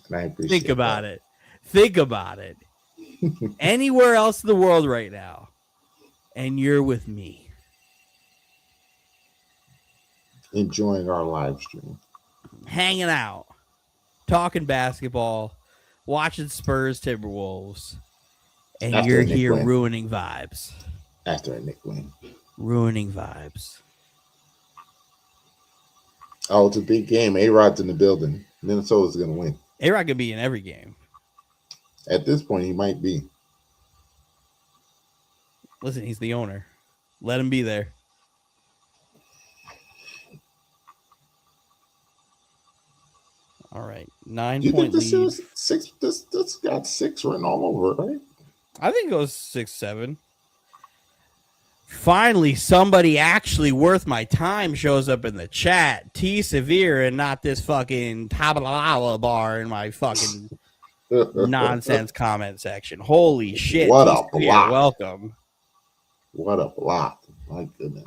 And I appreciate Think about it. Think about it. Anywhere else in the world right now, and you're with me. Enjoying our live stream. Hanging out. Talking basketball. Watching Spurs Timberwolves. And After you're a Knick here win. ruining vibes. After a Knick win. Ruining vibes. Oh, it's a big game. A-Rod's in the building. Minnesota's going to win. A-Rod could be in every game. At this point, he might be. Listen, he's the owner. Let him be there. All right. 9 Do you point think this lead. is six? This got 6 written all over it, right? I think it goes 6-7. Finally, somebody actually worth my time shows up in the chat. T Severe and not this fucking tabalala bar in my fucking nonsense comment section. Holy shit. What T. a Severe, block. welcome. What a block. My goodness.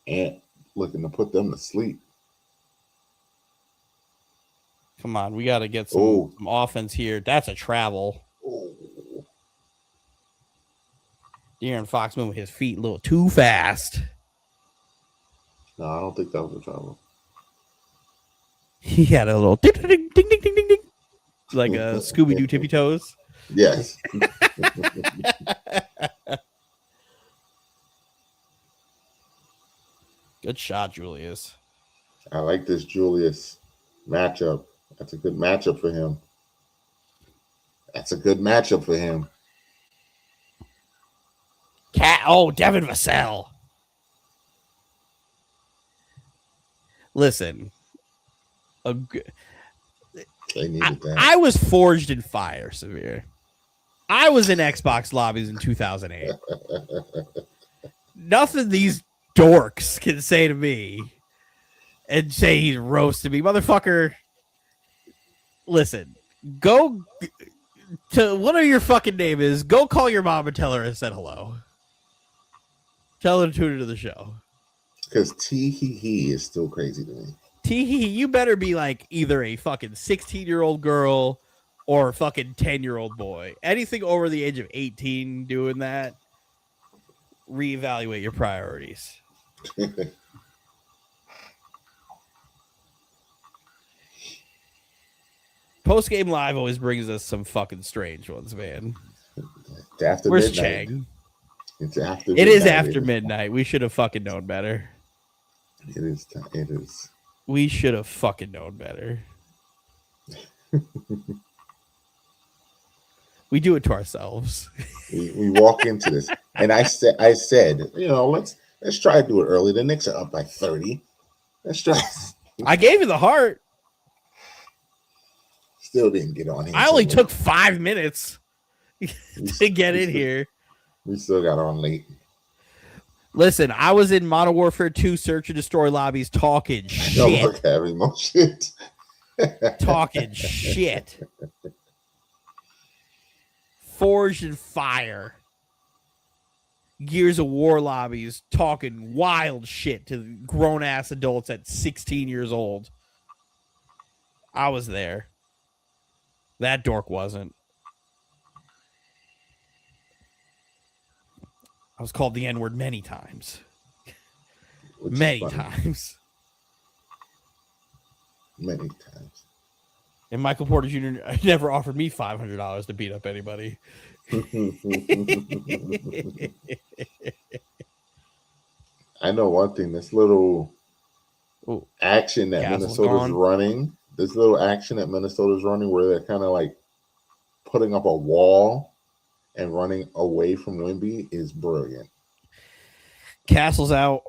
And looking to put them to sleep. Come on, we got to get some offense here. That's a travel. Oh. De'Aaron Fox moving his feet a little too fast. No, I don't think that was a travel. He had a little ding, ding, ding, ding, ding, ding, ding. Like a Scooby-Doo tippy toes. Yes. Good shot, Julius. I like this Julius matchup. That's a good matchup for him. Devin Vassell. Listen. They needed that. I was forged in fire, Severe. I was in Xbox lobbies in 2008. Nothing these dorks can say to me and say he's roasted me. Motherfucker, listen, go to whatever your fucking name is, go call your mom and tell her I said hello. Tell her to tune into the show. Because T-he is still crazy to me. T-he, you better be like either a fucking 16-year-old girl or a fucking 10-year-old boy. Anything over the age of 18 doing that, reevaluate your priorities. Post-game live always brings us some fucking strange ones, man. After Where's midnight. Chang? It's after It midnight. is after midnight. We should have fucking known better. It is. It is. We should have fucking known better. We do it to ourselves. We walk into this, and I said, let's try to do it early. The Knicks are up by 30. Let's try. I gave you the heart. Still didn't get on here. I only took 5 minutes to get in here. We still got on late. Listen, I was in Modern Warfare 2 Search and Destroy lobbies talking shit. Look, having more shit. Talking shit. Forged in Fire. Gears of War lobbies talking wild shit to grown-ass adults at 16 years old. I was there. That dork wasn't. I was called the N-word many times. Many times. Many times. And Michael Porter Jr. never offered me $500 to beat up anybody. I know one thing. This little action that Minnesota's running. This little action that Minnesota's running where they're kind of like putting up a wall and running away from Wemby is brilliant. Castle's out.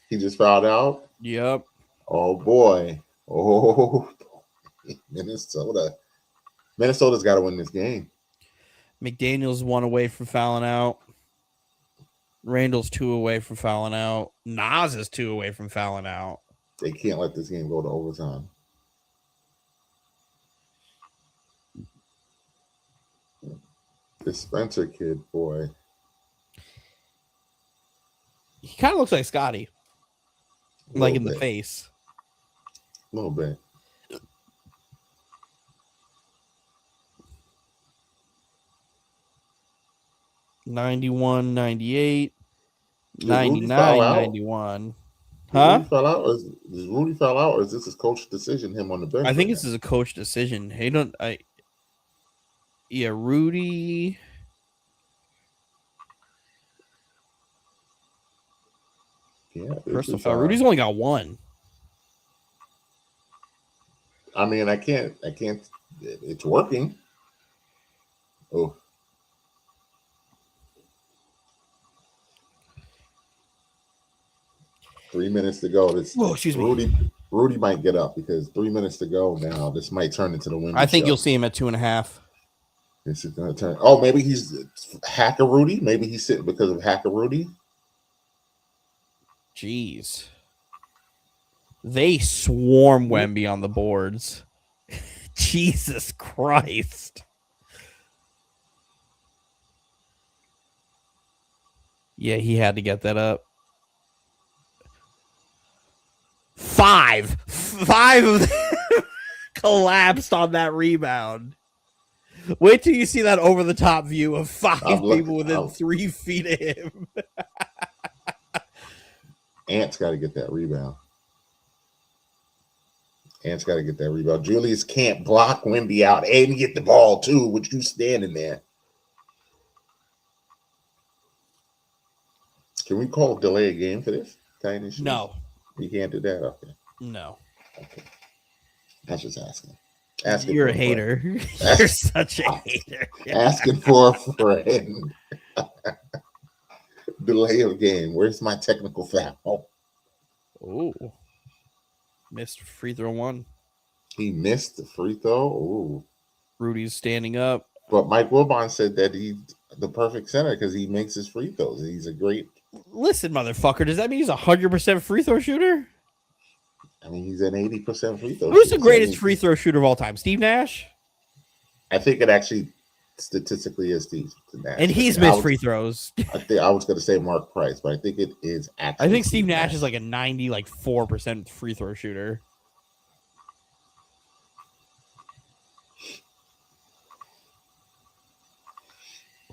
He just fouled out? Yep. Oh, boy. Oh, Minnesota. Minnesota's got to win this game. McDaniel's 1 away from fouling out. Randall's 2 away from fouling out. Nas is 2 away from fouling out. They can't let this game go to overtime. This Spencer kid, boy. He kind of looks like Scotty. Like in the face. A little bit. $91, $98, $99, $91. Huh? Does Rudy fell out, or is this his coach decision? Him on the bench? I think this is a coach decision. Rudy. Yeah, Personal Rudy's only got 1. I mean, I can't. It's working. Oh. Three minutes to go. Excuse me. Rudy might get up because 3 minutes to go now. This might turn into the win. I think you'll see him at 2.5. This is going to turn. Oh, maybe he's Hacker Rudy. Maybe he's sitting because of Hacker Rudy. Jeez. They swarm Wemby on the boards. Jesus Christ. Yeah, he had to get that up. 5 of them collapsed on that rebound. Wait till you see that over the top view of 5 people within 3 feet of him. Ant's got to get that rebound. Julius can't block Wemby out and get the ball too, with you standing there. Can we call delay a game for this? No. You can't do that up there. No. Okay. I was just asking. You're a hater. You're such a hater. Asking for a friend. Delay of game. Where's my technical foul? Oh. Missed free throw 1. He missed the free throw? Ooh. Rudy's standing up. But Mike Wilbon said that he's the perfect center because he makes his free throws. He's a great... Listen, motherfucker, does that mean he's a 100% free throw shooter? I mean, he's an 80% free throw Who's the greatest free throw shooter of all time? Steve Nash? I think it actually statistically is Steve Nash. And he's missed free throws. I was going to say Mark Price, but I think it is actually. I think Steve Nash is like a 4% free throw shooter.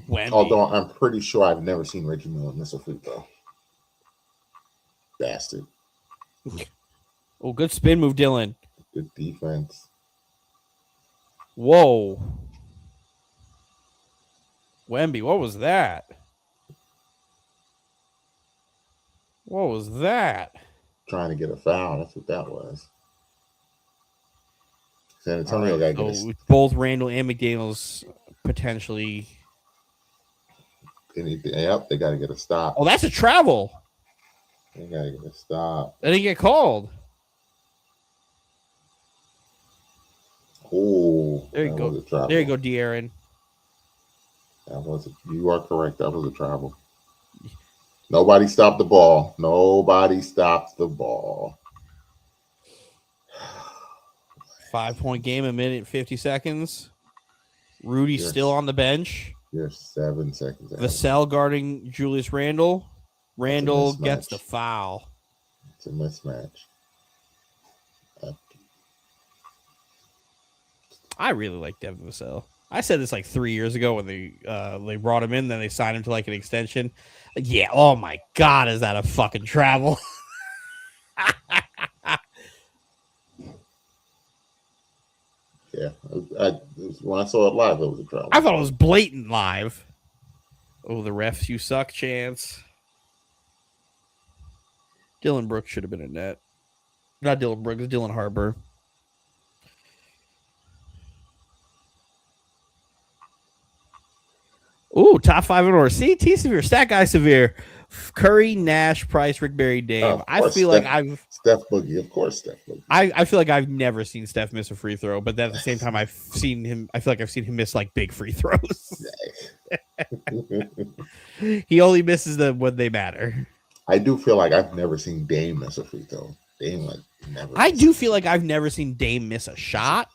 Wemby. Although I'm pretty sure I've never seen Reggie Miller miss a free throw. Bastard. Oh, good spin move, Dylan. Good defense. Whoa. Wemby, what was that? What was that? Trying to get a foul. That's what that was. San Antonio got both Randall and McDaniels potentially. Yep, they got to get a stop. Oh, that's a travel. They got to get a stop. They didn't get called. Oh, There you go. There you go, De'Aaron. You are correct. That was a travel. Nobody stopped the ball. Nobody stopped the ball. 5-point game, a minute and 50 seconds. Rudy's still on the bench. You're 7 seconds. Vassell guarding Julius Randle. Randle gets the foul. It's a mismatch. I really like Devin Vassell. I said this like 3 years ago when they brought him in, then they signed him to like an extension. Like, yeah, oh my God, is that a fucking travel? Yeah, when I saw it live, it was a travel. I thought it was blatant live. Oh, the refs, you suck chance. Dylan Brooks should have been in net. Not Dylan Brooks, Dylan Harper. Ooh, top 5 in order. See, T Severe, stat guy Severe. Curry, Nash, Price, Rick Barry, Dame. I feel like Steph Boogie, of course, Steph Boogie. I feel like I've never seen Steph miss a free throw, but at the same time, I've seen him. I feel like I've seen him miss like big free throws. He only misses them when they matter. I do feel like I've never seen Dame miss a free throw. Dame like never. I do feel like I've never seen Dame miss a shot.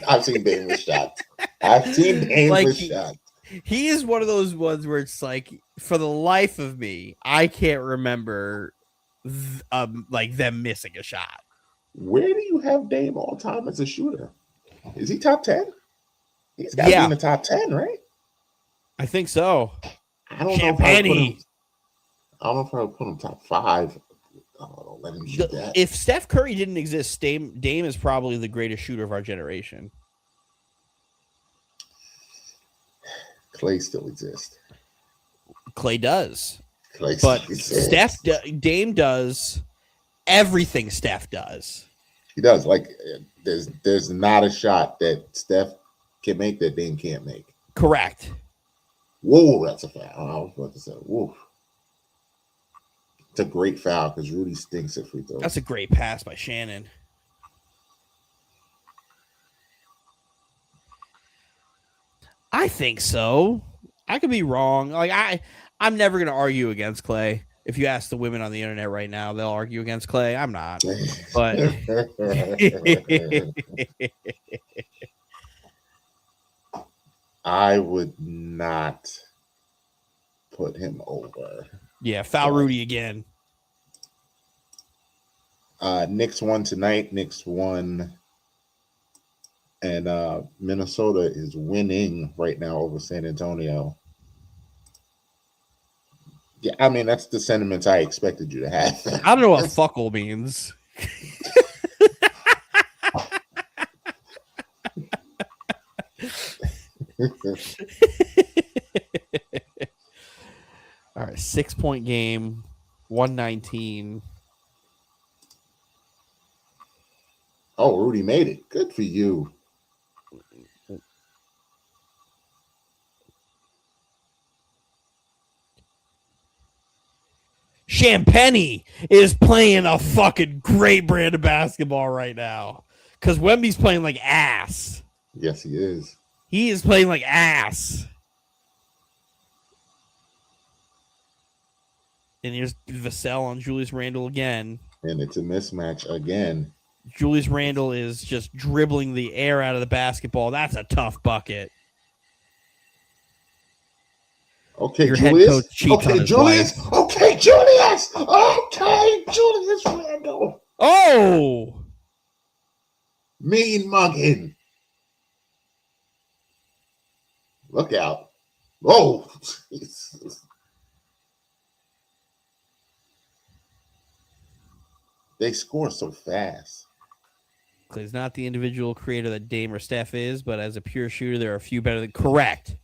I've seen Dame miss shots. I've seen Dame miss shots. He is one of those ones where it's like, for the life of me, I can't remember like them missing a shot. Where do you have Dame all time as a shooter? Is he top 10? He's got to be in the top 10, right? I think so. I don't know if I would put him top 5. Oh, let him shoot that. If Steph Curry didn't exist, Dame is probably the greatest shooter of our generation. Clay still exists. Clay does. But Dame does everything Steph does. He does. Like there's not a shot that Steph can make that Dame can't make. Correct. Whoa, that's a foul. I was about to say, whoa. It's a great foul because Rudy stinks at free throws. That's a great pass by Shannon. I think so. I could be wrong. Like I'm never going to argue against Clay. If you ask the women on the internet right now, they'll argue against Clay. I'm not. But I would not put him over. Yeah, foul Rudy again. Knicks won tonight. Knicks won. And Minnesota is winning right now over San Antonio. Yeah, I mean, that's the sentiments I expected you to have. I don't know what fuckle means. All right, 6-point game, 119. Oh, Rudy made it. Good for you. Champagny is playing a fucking great brand of basketball right now because Wemby's playing like ass. Yes, he is. He is playing like ass. And here's Vassell on Julius Randle again. And it's a mismatch again. Julius Randle is just dribbling the air out of the basketball. That's a tough bucket. Okay, Your Julius. Head coach cheats on his Julius. wife. Okay, Julius. Okay, Julius Randle. Oh! Mean mugging. Look out. Oh, Jesus. They score so fast. Clay's not the individual creator that Dame or Steph is, but as a pure shooter, there are a few better than... Correct.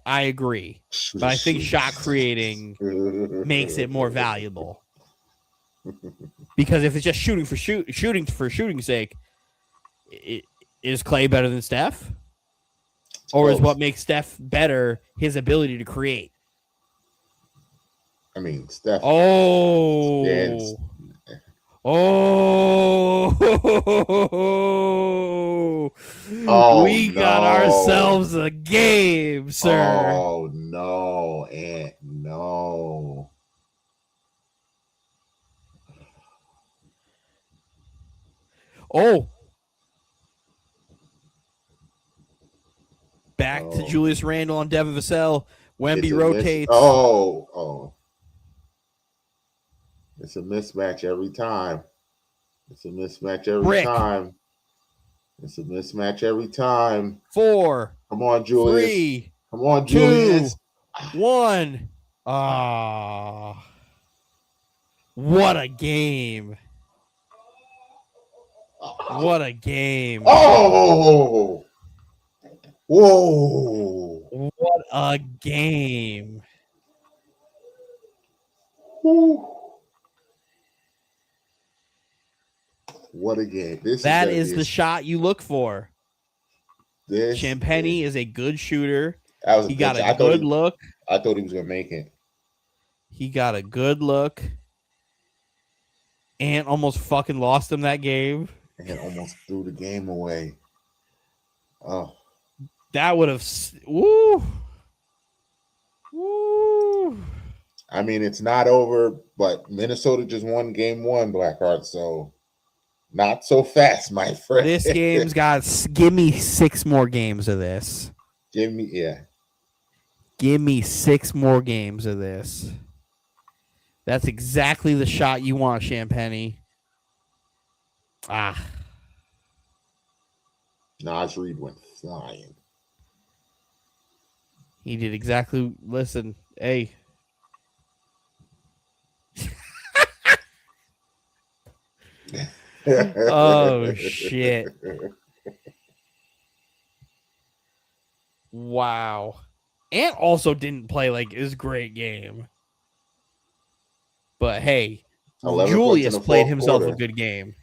I agree. But I think shot creating makes it more valuable. Because if it's just shooting for shooting's sake, is Clay better than Steph? Or is Close. what makes Steph better his ability to create? I mean, Steph. Oh. Oh. Oh We got no. ourselves a game, sir. Oh no. And no. Oh. Back to No. Julius Randle on Devin Vassell. It's Wemby a rotates. oh. It's a mismatch every time. It's a mismatch every Brick. time. It's a mismatch every time. 4. Come on, Julius. 3. Come on, 2. Julius. 1. Ah. What a game. What a game. Oh! Whoa! What a game. Woo. What a game. That is the shot you look for. This Champagny is a good shooter. That was He got a good look. I thought he was going to make it. He got a good look. And almost fucking lost him that game. And almost threw the game away. Oh. That would have... Woo! Woo! I mean, it's not over, but Minnesota just won game 1, Blackheart, so not so fast, my friend. This game's got... Give me 6 more games of this. Give me 6 more games of this. That's exactly the shot you want, Champagny. Naj Reed went flying. He did exactly... Listen, hey... Oh, shit. Wow. Ant also didn't play like his great game. But hey, Julius played himself a good game.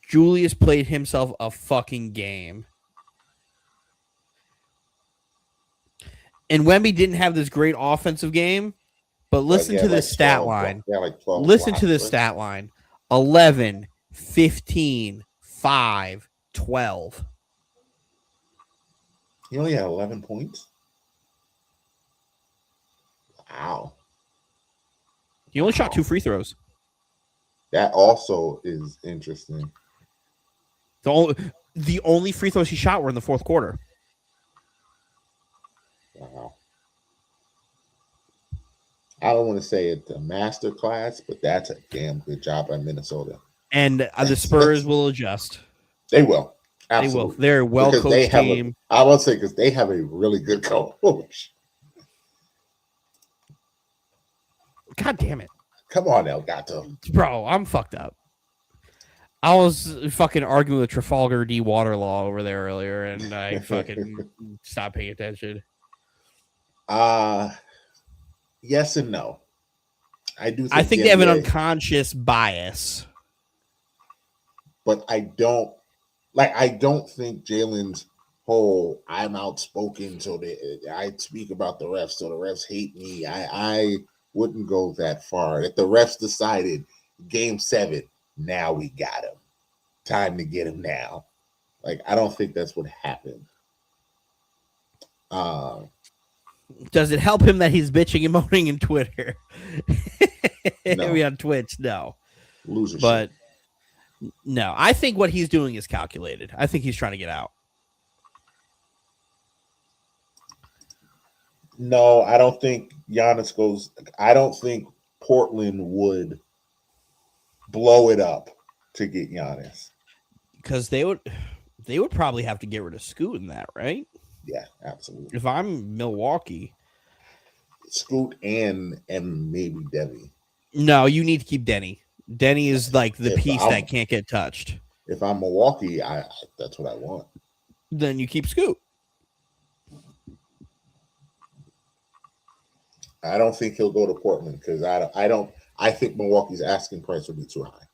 Julius played himself a fucking game. And Wemby didn't have this great offensive game, but listen to this stat line. Listen to this stat line. 11, 15, 5, 12. He only had 11 points? Wow. He only shot 2 free throws. That also is interesting. The only free throws he shot were in the fourth quarter. Wow. I don't want to say it's a master class, but that's a damn good job by Minnesota. And the Spurs will adjust. They will. They Absolutely. will. They're a well-coached team. I will say because they have a really good coach. God damn it. Come on, Elgato. Bro, I'm fucked up. I was fucking arguing with Trafalgar D. Waterlaw over there earlier, and I fucking stopped paying attention. Yes and no. I do. I think they have an unconscious bias, but I don't think Jalen's whole "I'm outspoken," so I speak about the refs, so the refs hate me. I wouldn't go that far. If the refs decided Game 7, now we got him. Time to get him now. Like, I don't think that's what happened. Does it help him that he's bitching and moaning in Twitter? No. Maybe on Twitch, no. Loser but no, I think what he's doing is calculated. I think he's trying to get out. No, I don't think Giannis goes. I don't think Portland would blow it up to get Giannis. Because they would probably have to get rid of Scoot in that, right? Yeah, absolutely. If I'm Milwaukee, Scoot and maybe Debbie. No, you need to keep Denny. Denny is like the piece that can't get touched. If I'm Milwaukee, that's what I want. Then you keep Scoot. I don't think he'll go to Portland because I think Milwaukee's asking price will be too high.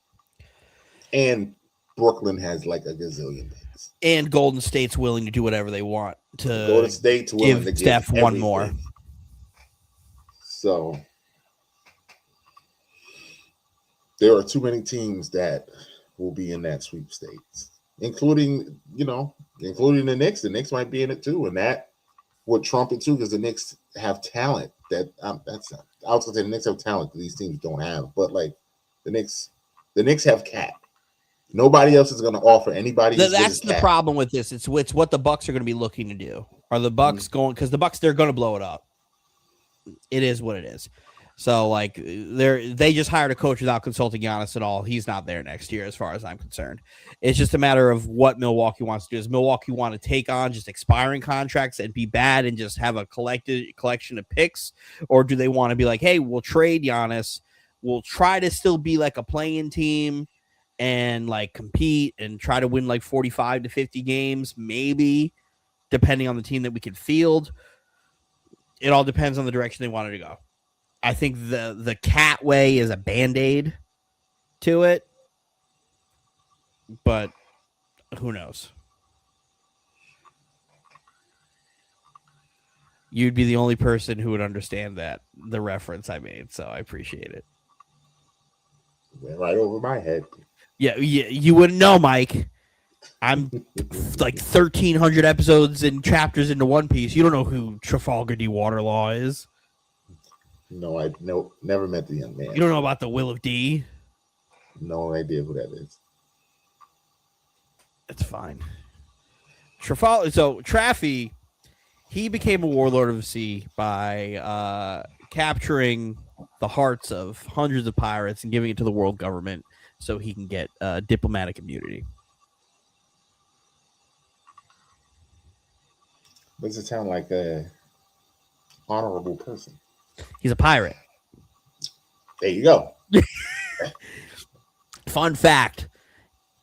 And Brooklyn has like a gazillion picks. And Golden State's willing to do whatever they want to Golden State's willing to give Steph one more. everything. So there are too many teams that will be in that sweepstakes, including the Knicks. The Knicks might be in it too, and that would trump it too because the Knicks have talent. I was gonna say the Knicks have talent that these teams don't have, but like the Knicks have cap. Nobody else is going to offer anybody. That's the problem with this. It's what the Bucks are going to be looking to do. Are the Bucks going? Because the Bucks, they're going to blow it up. It is what it is. So like they just hired a coach without consulting Giannis at all. He's not there next year, as far as I'm concerned. It's just a matter of what Milwaukee wants to do. Does Milwaukee want to take on just expiring contracts and be bad and just have a collection of picks, or do they want to be like, hey, we'll trade Giannis, we'll try to still be like a playing team and like compete and try to win like 45 to 50 games, maybe, depending on the team that we can field. It all depends on the direction they wanted to go. I think the cat way is a Band-Aid to it, but who knows? You'd be the only person who would understand the reference I made, so I appreciate it. Went right over my head. Yeah, you wouldn't know, Mike. I'm like 1,300 episodes and chapters into One Piece. You don't know who Trafalgar D. Waterlaw is. No, I never met the young man. You don't know about the Will of D? No idea who that is. That's fine. Traffy, he became a warlord of the sea by capturing the hearts of hundreds of pirates and giving it to the world government so he can get diplomatic immunity. Does it sound like a honorable person? He's a pirate. There you go. Fun fact,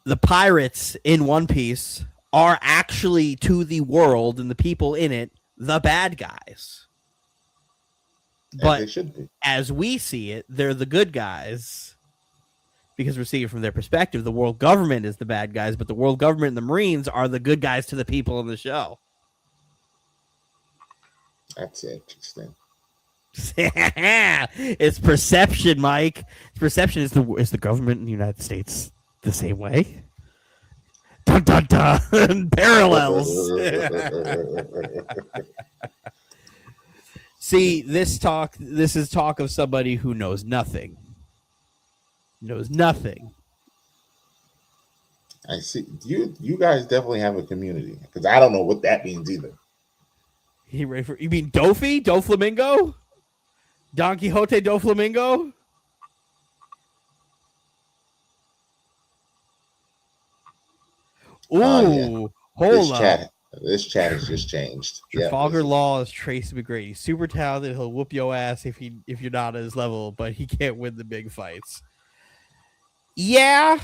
the pirates in One Piece are actually, to the world and the people in it, the bad guys. But they should be. As we see it, they're the good guys because we're seeing it from their perspective. The world government is the bad guys, but the world government and the Marines are the good guys to the people in the show. That's interesting. It's perception, Mike. Perception is the government in the United States the same way. Dun dun dun. Parallels. See, this is talk of somebody who knows nothing. Knows nothing. I see. You guys definitely have a community because I don't know what that means either. You mean Dofi? Doflamingo? Don Quixote Doflamingo? Ooh, hold on. This chat has just changed. Trafalgar Law is Tracy McGrady. Super talented. He'll whoop your ass if you're not at his level, but he can't win the big fights. Yeah.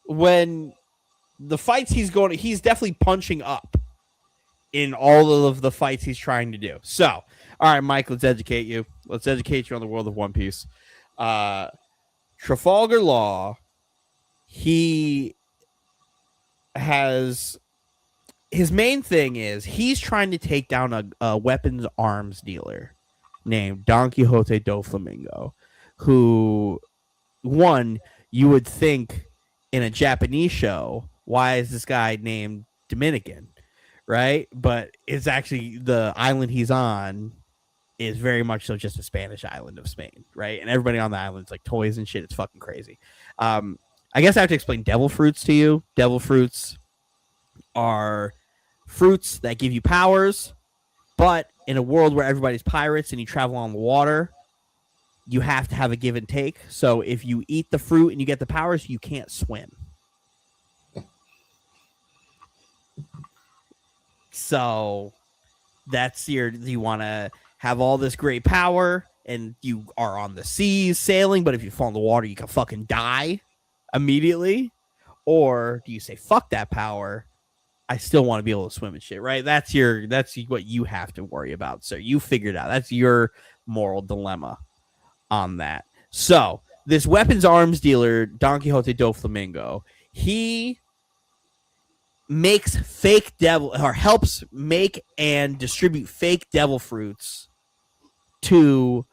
When the fights he's definitely punching up in all of the fights he's trying to do. So, all right, Mike, let's educate you. Let's educate you on the world of One Piece. Trafalgar Law, he has his main thing is he's trying to take down a weapons arms dealer named Don Quixote Doflamingo, who one you would think in a Japanese show, why is this guy named Dominican, right? But it's actually the island he's on is very much so just a Spanish island of Spain, right? And everybody on the island's like toys and shit. It's fucking crazy. I guess I have to explain devil fruits to you. Devil fruits are fruits that give you powers, but in a world where everybody's pirates and you travel on the water, you have to have a give and take. So if you eat the fruit and you get the powers, you can't swim. So that's you want to have all this great power and you are on the seas sailing, but if you fall in the water, you can fucking die immediately. Or do you say, fuck that power, I still want to be able to swim and shit, right? That's what you have to worry about. So you figured out that's your moral dilemma on that. So this weapons arms dealer, Don Quixote do Flamingo, he makes fake devil or helps make and distribute fake devil fruits to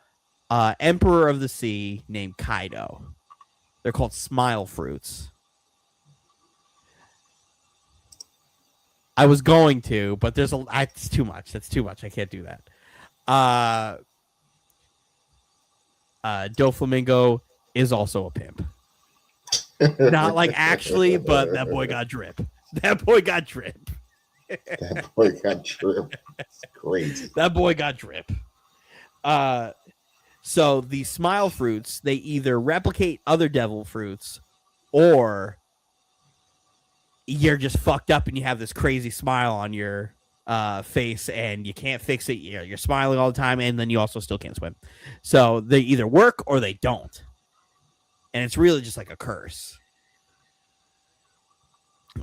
Emperor of the Sea named Kaido. They're called smile fruits. I was going to, but it's too much. That's too much. I can't do that. Doflamingo is also a pimp. Not like actually, but that boy got drip. That boy got drip. That boy got drip. It's crazy. That boy got drip. So the smile fruits, they either replicate other devil fruits or you're just fucked up and you have this crazy smile on your face and you can't fix it. You're smiling all the time and then you also still can't swim. So they either work or they don't. And it's really just like a curse.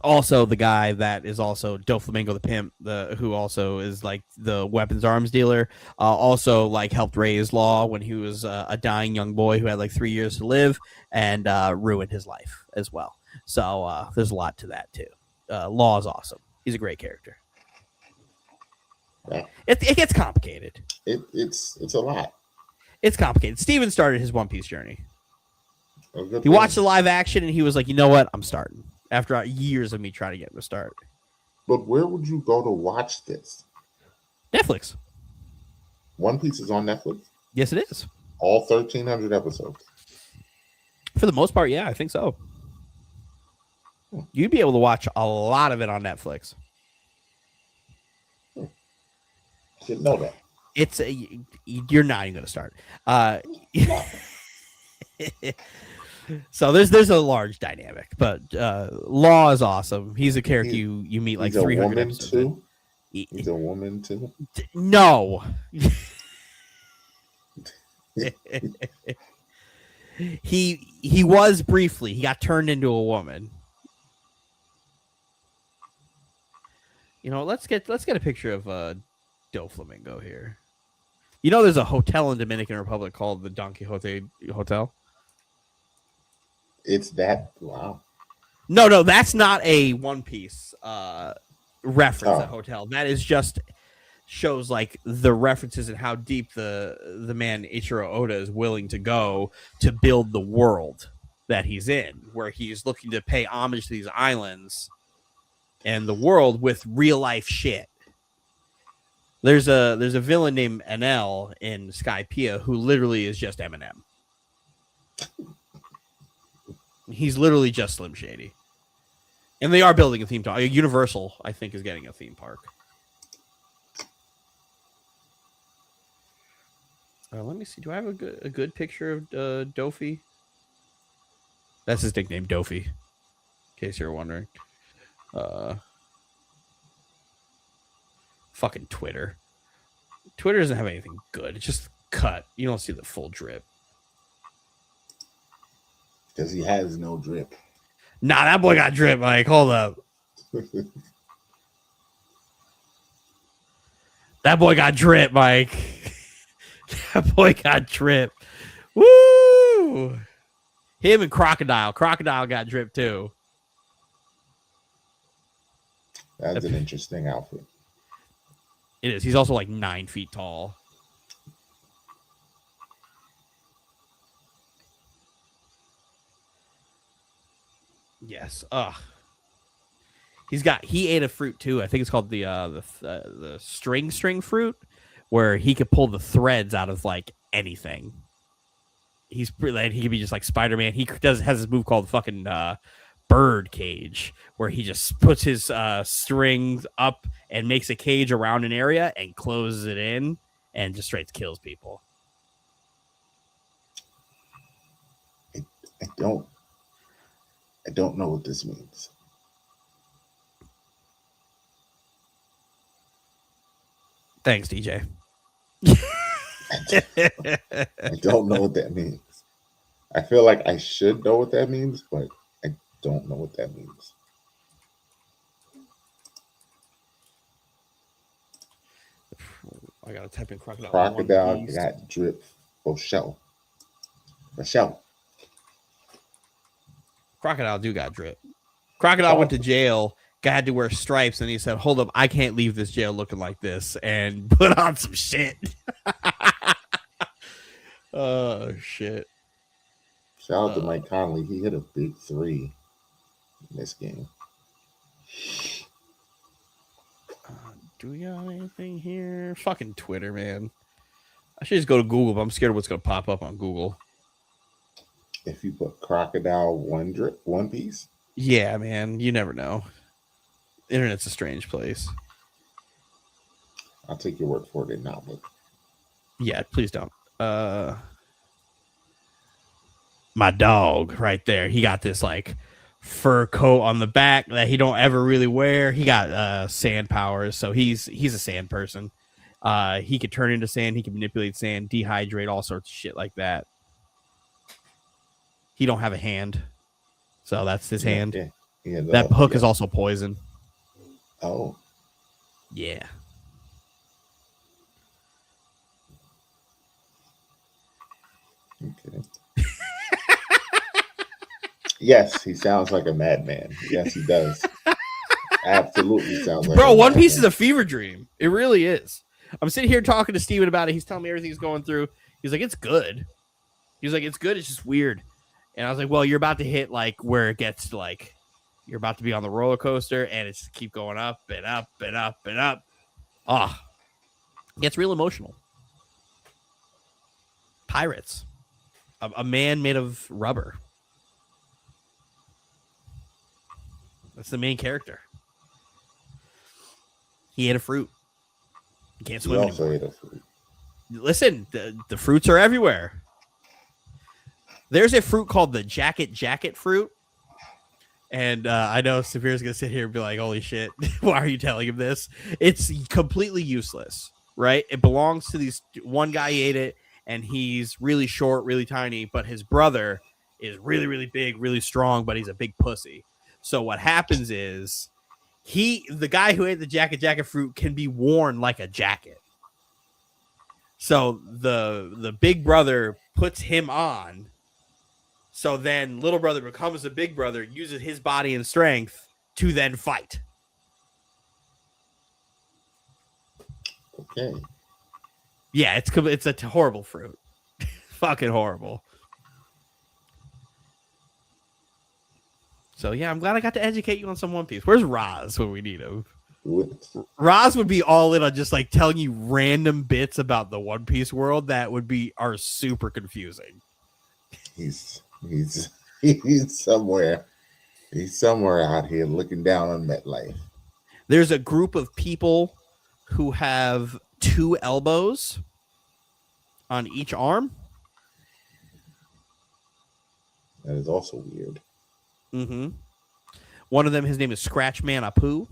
Also, the guy that is also Doflamingo the pimp, who also is like the weapons arms dealer, also like helped raise Law when he was a dying young boy who had like 3 years to live and ruined his life as well. So there's a lot to that too. Law is awesome. He's a great character. Yeah. It gets complicated. It's a lot. It's complicated. Steven started his One Piece journey. He watched the live action and he was like, you know what? I'm starting. After years of me trying to get him to start. But where would you go to watch this? Netflix. One Piece is on Netflix? Yes, it is. All 1,300 episodes? For the most part, yeah, I think so. You'd be able to watch a lot of it on Netflix. Didn't know that. You're not even going to start. So there's a large dynamic, but Law is awesome. He's a character you meet like 300 episodes. Too? He's a woman too? No. He was briefly. He got turned into a woman. You know, let's get a picture of Doflamingo here. You know, there's a hotel in Dominican Republic called the Don Quixote Hotel. It's that wow. No, that's not a One Piece reference. That hotel. That is just shows like the references and how deep the man Ichiro Oda is willing to go to build the world that he's in, where he's looking to pay homage to these islands and the world with real life shit. There's a villain named Enel in Skypiea who literally is just Eminem. He's literally just Slim Shady. And they are building a theme park. Universal, I think, is getting a theme park. Let me see. Do I have a good picture of Dofi? That's his nickname, Dofi. In case you're wondering. Fucking Twitter. Twitter doesn't have anything good. It's just cut. You don't see the full drip. Because he has no drip. Nah, that boy got drip, Mike. Hold up. That boy got drip, Mike. That boy got drip. Woo! Him and Crocodile. Crocodile got drip too. That's an interesting outfit. It is. He's also like 9 feet tall. Yes. He ate a fruit too. I think it's called the string fruit, where he could pull the threads out of like anything. He could be just like Spider-Man. He has this move called fucking bird cage, where he just puts his strings up and makes a cage around an area and closes it in and just straight kills people. I don't know what this means. Thanks, DJ. I don't know what that means. I feel like I should know what that means, but I don't know what that means. I gotta type in crocodile. Crocodile got drip for show. For show. Crocodile do got drip. Crocodile went to jail, had to wear stripes, and he said, hold up, I can't leave this jail looking like this, and put on some shit. Oh, shit. Shout out to Mike Conley. He hit a big three in this game. Do we got anything here? Fucking Twitter, man. I should just go to Google, but I'm scared of what's going to pop up on Google. If you put Crocodile One Piece? Yeah, man. You never know. Internet's a strange place. I'll take your word for it and not look. Yeah, please don't. My dog right there. He got this like fur coat on the back that he don't ever really wear. He got sand powers, so he's a sand person. He could turn into sand, he can manipulate sand, dehydrate, all sorts of shit like that. He don't have a hand. So that's his hand. Yeah, that hook is also poison. Oh. Yeah. Okay. Yes, he sounds like a madman. Yes, he does. Absolutely sounds like Bro, One Piece is a fever dream. It really is. I'm sitting here talking to Steven about it. He's telling me everything he's going through. He's like, it's good. He's like, it's good. It's just weird. And I was like, well, you're about to hit like where it gets to like, you're about to be on the roller coaster and it's keep going up and up and up and up. Ah, it gets real emotional. Pirates. A man made of rubber. That's the main character. He ate a fruit. He can't swim anymore. Ate a fruit. Listen, the fruits are everywhere. There's a fruit called the jacket fruit. And I know Savir's going to sit here and be like, holy shit, why are you telling him this? It's completely useless, right? It belongs to these. One guy ate it, and he's really short, really tiny, but his brother is really, really big, really strong, but he's a big pussy. So what happens is the guy who ate the jacket fruit can be worn like a jacket. So the big brother puts him on. So then little brother becomes the big brother, uses his body and strength to then fight. Okay. Yeah, it's a horrible fruit. Fucking horrible. So, yeah, I'm glad I got to educate you on some One Piece. Where's Roz when we need him? What? Roz would be all in on just like telling you random bits about the One Piece world that are super confusing. He's somewhere. He's somewhere out here looking down on MetLife. There's a group of people who have 2 elbows on each arm. That is also weird. Mm-hmm. One of them, his name is Scratchman Apu.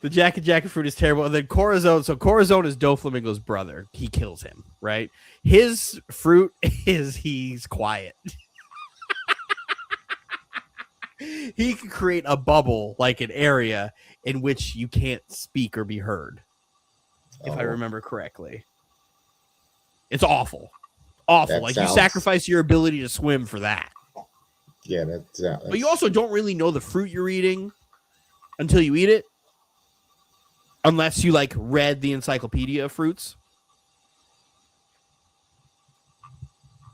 The jacket fruit is terrible. And then Corazon. So Corazon is Doflamingo's brother. He kills him, right? His fruit is he's quiet. He can create a bubble, like an area in which you can't speak or be heard. If I remember correctly. It's awful. Awful. Like you sacrifice your ability to swim for that. Yeah, that's but you also don't really know the fruit you're eating until you eat it. Unless you like read the encyclopedia of fruits.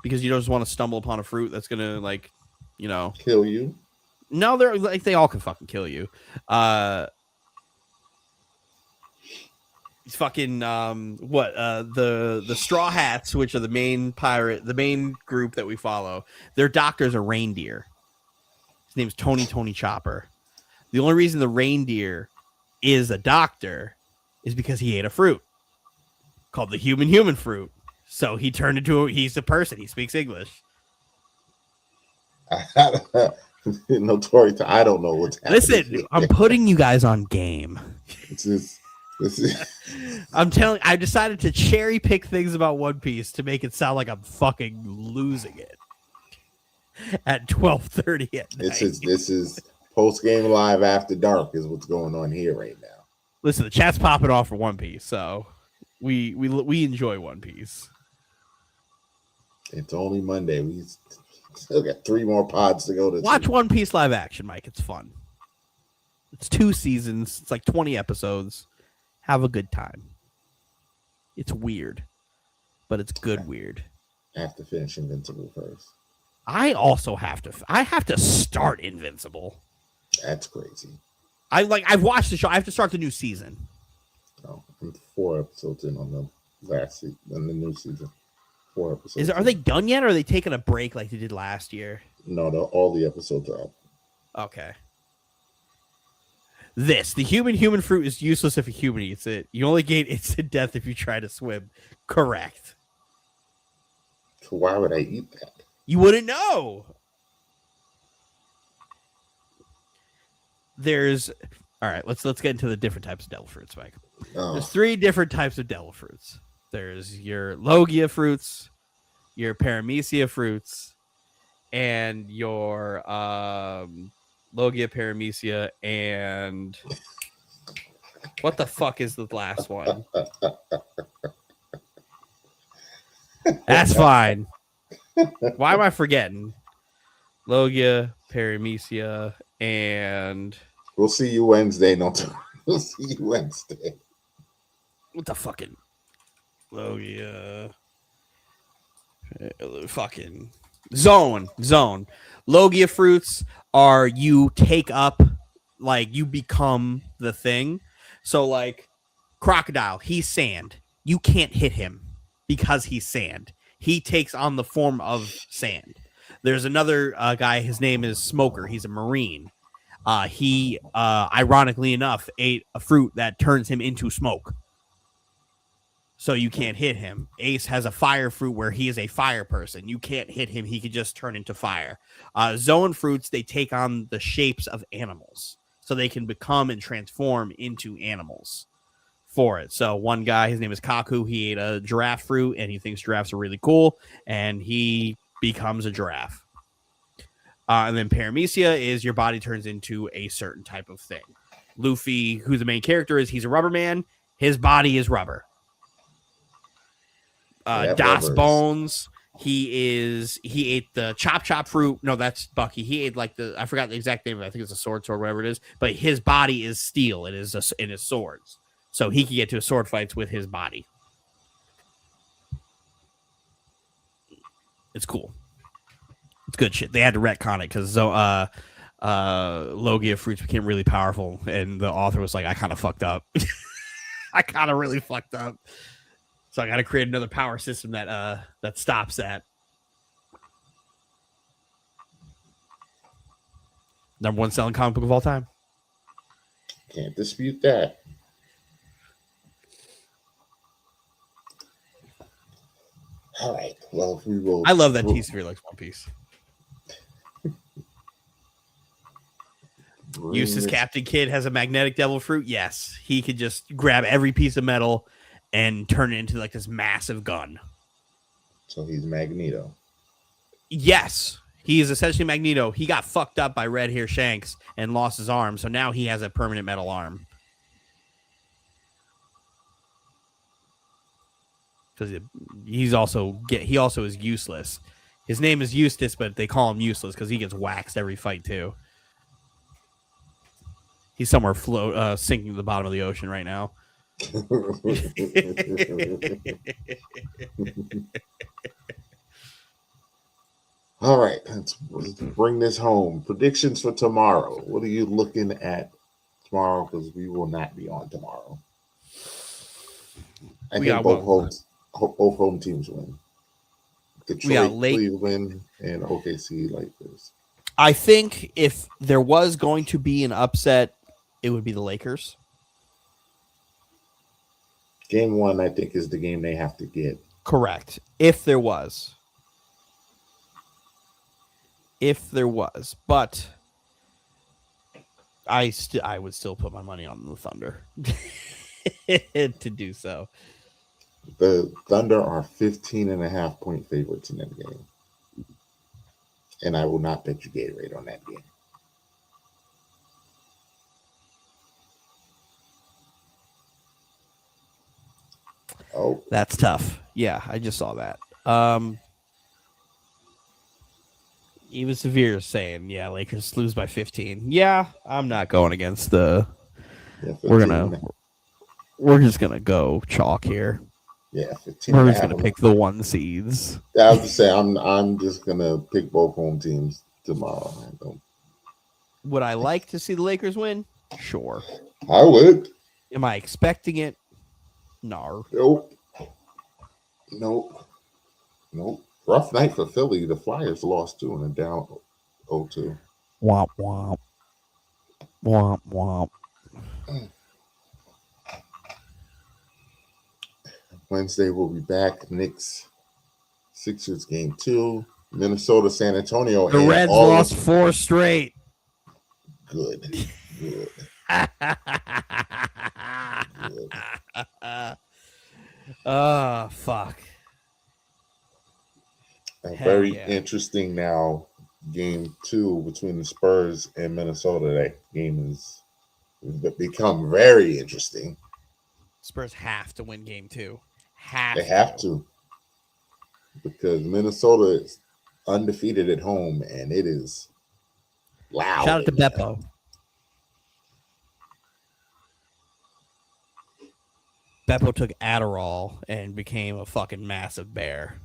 Because you don't just want to stumble upon a fruit that's gonna like, kill you. No, they're like they all can fucking kill you. Fucking the Straw Hats, which are the main group that we follow. Their doctor's a reindeer. His name's Tony Chopper. The only reason the reindeer is a doctor is because he ate a fruit called the human fruit. So he turned he's a person. He speaks English. Notorious. I don't know what's happening. Listen, I'm putting you guys on game. I'm telling. I decided to cherry pick things about One Piece to make it sound like I'm fucking losing it at 12:30 at night. This is post game live after dark is what's going on here right now. Listen, the chat's popping off for One Piece, so We enjoy One Piece. It's only Monday. We still got 3 more pods to go to. Watch One Piece live action, Mike. It's fun. It's 2 seasons. It's like 20 episodes. Have a good time. It's weird, but it's good weird. I have to finish Invincible first. I also have to. I have to start Invincible. That's crazy. I've watched the show. I have to start the new season. Oh, I'm 4 episodes in on the last season, on the new season. 4 episodes. Are they done yet, or are they taking a break like they did last year? No, all the episodes are up. Okay. The human fruit is useless if a human eats it. You only gain instant death if you try to swim. Correct. So why would I eat that? You wouldn't know. All right, let's get into the different types of devil fruits, Mike. Oh. There's 3 different types of devil fruits. There's your Logia fruits, your Paramecia fruits, and your Logia, Paramecia, and what the fuck is the last one? That's fine. Why am I forgetting? Logia, Paramecia, and we'll see you Wednesday. No, we'll see you Wednesday. What the fucking Logia? Fucking zone. Logia fruits are you take up, like you become the thing. So like crocodile, he's sand. You can't hit him because he's sand. He takes on the form of sand. There's another guy. His name is Smoker. He's a Marine. He ironically enough, ate a fruit that turns him into smoke. So you can't hit him. Ace has a fire fruit where he is a fire person. You can't hit him. He could just turn into fire. Zone fruits, they take on the shapes of animals. So they can become and transform into animals for it. So one guy, his name is Kaku. He ate a giraffe fruit and he thinks giraffes are really cool. And he becomes a giraffe. And then Paramecia is your body turns into a certain type of thing. Luffy, who the main character is, he's a rubber man. His body is rubber. Das Bones, he ate the chop fruit. No, that's Bucky. He ate like I forgot the exact name of it. I think it's a sword, whatever it is. But his body is steel. It is swords. So he can get to sword fights with his body. It's cool. It's good shit. They had to retcon it because Logia fruits became really powerful, and the author was like, I kind of fucked up. I kind of really fucked up. So I got to create another power system that stops that. Number 1 selling comic book of all time. Can't dispute that. All right. Well, we will. I love that T-Sphere likes One Piece. Eustace Captain Kidd has a magnetic devil fruit. Yes, he could just grab every piece of metal and turn it into like this massive gun. So he's Magneto. Yes, he is essentially Magneto. He got fucked up by Red Hair Shanks and lost his arm, so now he has a permanent metal arm. Because he also is useless. His name is Eustace, but they call him useless because he gets waxed every fight too. He's somewhere sinking to the bottom of the ocean right now. All right, let's bring this home. Predictions for tomorrow. What are you looking at tomorrow? Because we will not be on tomorrow. I think both home teams win. Detroit, Cleveland, and OKC Lakers. I think if there was going to be an upset, it would be the Lakers. Game 1, I think, is the game they have to get. Correct. If there was. But I would still put my money on the Thunder to do so. The Thunder are 15.5-point favorites in that game. And I will not bet you Gatorade on that game. Oh, That's tough. Yeah, I just saw that. Even Severe is saying, yeah, Lakers lose by 15. Yeah, I'm not going against the. yeah, We're just gonna go chalk here. 15 We're and a just half. gonna pick the 1 seeds. I was to say I'm just gonna pick both home teams tomorrow. Would I like to see the Lakers win? Sure. I would. Am I expecting it? No. Nope. Rough night for Philly. The Flyers lost 2 and down 0-2. Womp womp. Womp womp. Wednesday we'll be back. Knicks, Sixers game 2. Minnesota, San Antonio. The Reds lost 4 straight. Good. Oh, fuck. Very interesting now. Game 2 between the Spurs and Minnesota. That game has become very interesting. Spurs have to win game 2. They have to. Because Minnesota is undefeated at home, and it is loud. Shout out to Beppo. Beppo took Adderall and became a fucking massive bear.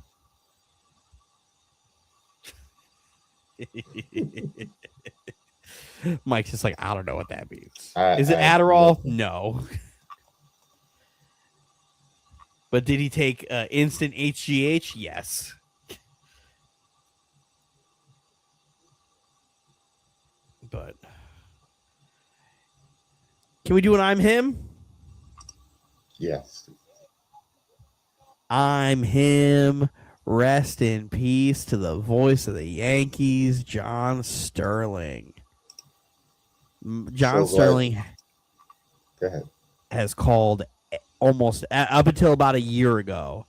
Mike's just like, I don't know what that means. Is it Adderall? No. But did he take instant HGH? Yes. But can we do an I'm him? Yes. I'm him. Rest in peace to the voice of the Yankees, John Sterling. John Sterling has called almost up until about a year ago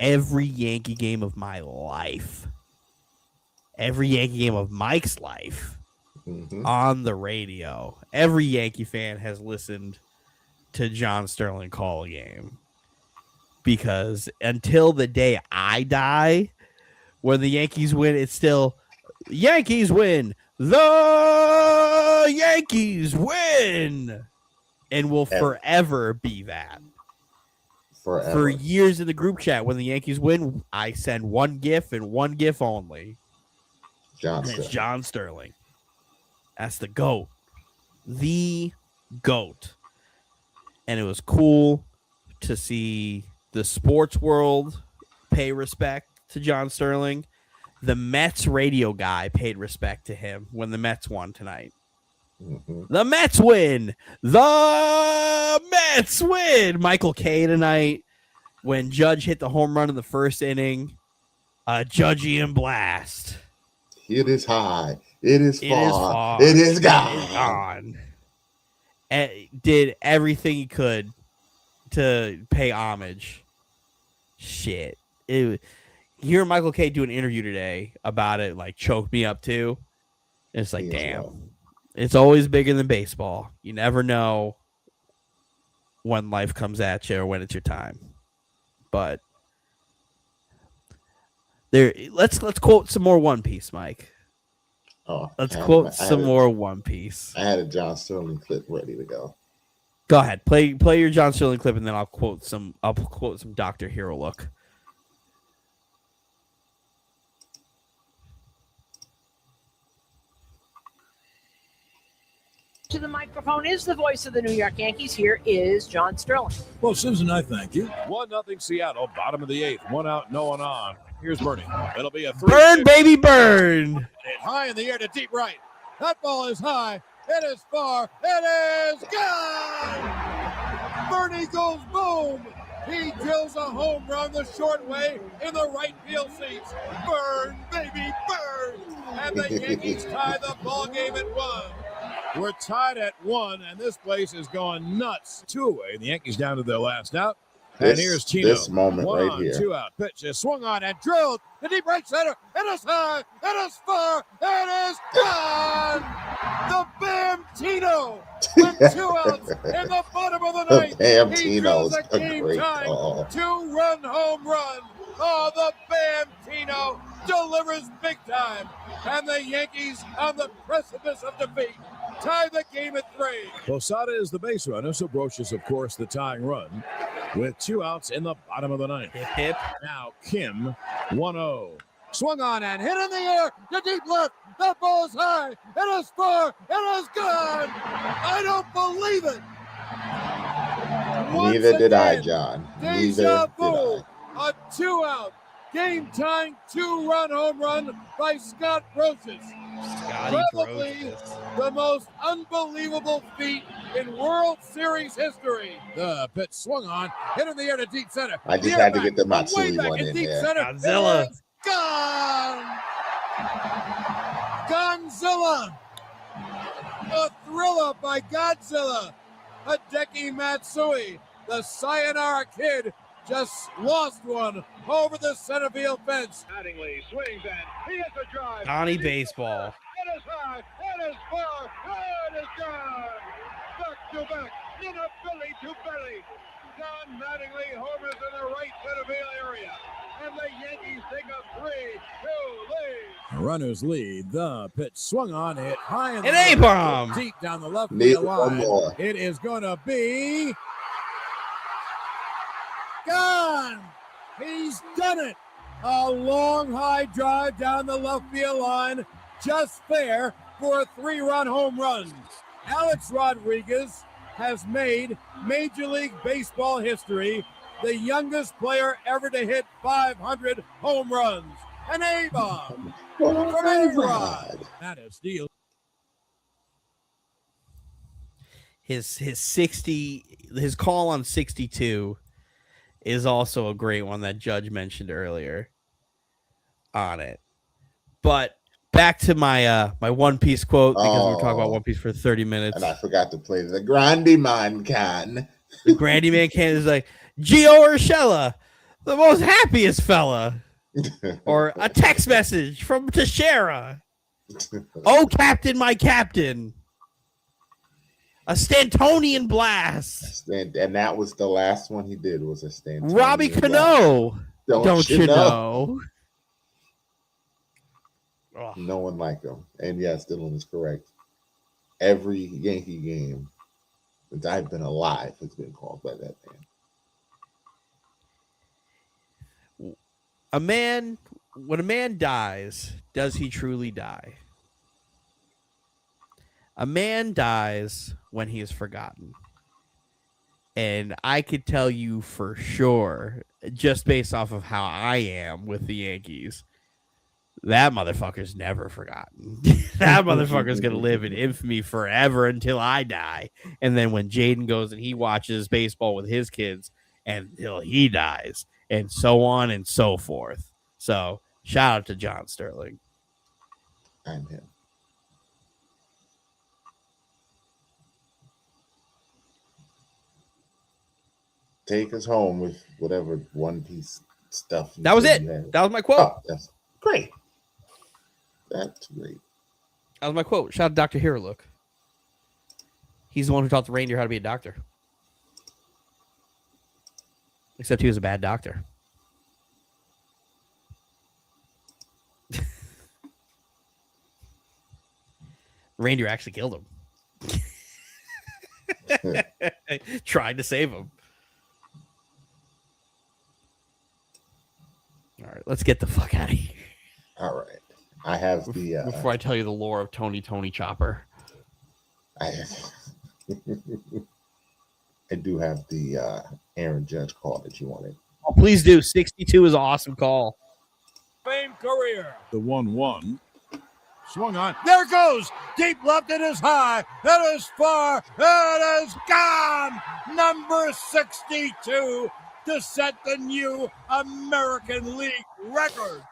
every Yankee game of my life, every Yankee game of Mike's life on the radio. Every Yankee fan has listened to John Sterling call a game. Because until the day I die, when the Yankees win, it's still Yankees win. The Yankees win. And will forever be that. Forever. For years in the group chat, when the Yankees win, I send one GIF and one GIF only. It's John Sterling. That's the GOAT. The GOAT. And it was cool to see the sports world pay respect to John Sterling. The Mets radio guy paid respect to him when the Mets won tonight. The Mets win. The Mets win. Michael Kay tonight when Judge hit the home run in the first inning. Judgian blast. It is high. It is far. It is gone. And did everything he could to pay homage. Shit. Hearing Michael Kay do an interview today about it, like, choked me up too. It's like, damn. It's always bigger than baseball. You never know when life comes at you or when it's your time. But let's quote some more One Piece, Mike. Let's quote some more One Piece. I had a John Sterling clip ready to go. Go ahead, play your John Sterling clip, and then I'll quote some Dr. Hero look. To the microphone is the voice of the New York Yankees. Here is John Sterling. Well, Susan, I thank you. 1-0 Seattle, bottom of the 8th. 1 out, no one on. Here's Bernie. It'll be a 3. Burn, baby, burn. It high in the air to deep right. That ball is high. It is far. It is gone. Bernie goes boom. He drills a home run the short way in the right field seats. Burn, baby, burn. And the Yankees tie the ball game at 1. We're tied at 1, and this place is going nuts. 2 away. The Yankees down to their last out. And here's Chino. This moment 1 right here. 2 out. Pitch is swung on and drilled. The deep right center. It is high. It is far. It is gone. The Bam Tino. When 2 outs in the bottom of the ninth. Bam He Tino's drills a a game great time call. 2-run home run. Oh, the Bam Tino delivers big time. And the Yankees on the precipice of defeat tie the game at 3. Posada is the base runner, so Broch is, of course, the tying run with 2 outs in the bottom of the ninth. Hip, hip. Now Kim, 1-0. Swung on and hit in the air to deep left. That ball is high. It is far. It is gone. I don't believe it. Once Neither did I, again, John. Deja Neither did vu. I. A 2-out, game-tying 2-run home run by Scott Brocious. Scotty Probably Brocious. the most unbelievable feat in World Series history. The pitch swung on, hit in the air to deep center. I just Get had to back, get the way Matsui back one in deep there. center. Godzilla. It is gone. Godzilla. A thriller by Godzilla. Hideki Matsui, the Sayonara Kid, just lost one over the center field fence. Mattingly swings and he hits a drive. Donnie Baseball. It is high, it is far, it is gone. Back to back, in a belly to belly. Don Mattingly homers in the right center field area. And the Yankees take a 3-2 lead. Runners lead. The pitch swung on, hit high in the An left, A-bomb. deep down the left Need field one line. more. It is going to be gone. He's done it. A long high drive down the left field line, just fair for a 3-run home run. Alex Rodriguez has made Major League Baseball history, the youngest player ever to hit 500 home runs. An A-bomb from A-Rod. That is steal. His call on 62 is also a great one that Judge mentioned earlier on it. But back to my my One Piece quote, because we were talking about One Piece for 30 minutes. And I forgot to play the Grande Man Can. The Grandy Man can is like Gio Urshela, the most happiest fella. Or a text message from Teixeira. Oh, Captain, my Captain. A Stantonian blast. And that was the last one he did, was a stand. Robbie Cano. Don't you know? Oh, No one liked him. And yes, Dylan is correct. Every Yankee game since I've been alive has been called by that man. when a man dies, does he truly die? A man dies when he is forgotten. And I could tell you for sure, just based off of how I am with the Yankees, that motherfucker's never forgotten. That motherfucker's going to live in infamy forever until I die. And then when Jaden goes and he watches baseball with his kids until he dies, and so on and so forth. So shout out to John Sterling. I'm him. Take us home with whatever One Piece stuff. That was it. That was my quote. Oh, that's great. That's great. That was my quote. Shout out to Dr. Hero Look. He's the one who taught the reindeer how to be a doctor. Except he was a bad doctor. Reindeer actually killed him. Tried to save him. All right, let's get the fuck out of here. All right. I have the Before I tell you the lore of Tony Chopper. I do have the Aaron Judge call that you wanted. Oh, please do. 62 is an awesome call. Fame career. The 1-1. Swung on. There it goes. Deep left. It is high. It is far. It is gone. Number 62 to set the new American League record.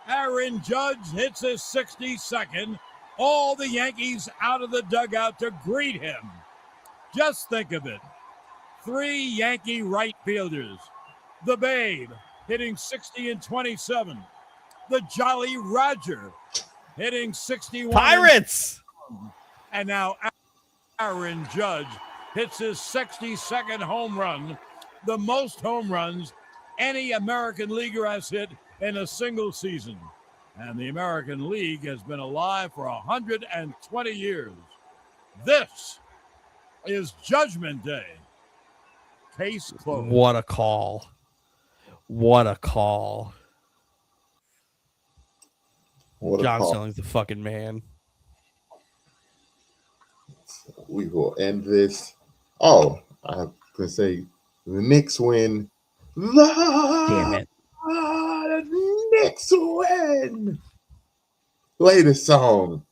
Aaron Judge hits his 62nd. All the Yankees out of the dugout to greet him. Just think of it. 3 Yankee right fielders. The Babe hitting 60 and 27. The Jolly Roger hitting 61. Pirates! And now Aaron Judge hits his 62nd home run, the most home runs any American leaguer has hit in a single season. And the American League has been alive for 120 years. This is Judgment Day. Case closed. What a call. What a call. What a John call. Sterling's the fucking man. We will end this. Oh, I could say the Knicks win. Damn it. The Knicks win. Play the song.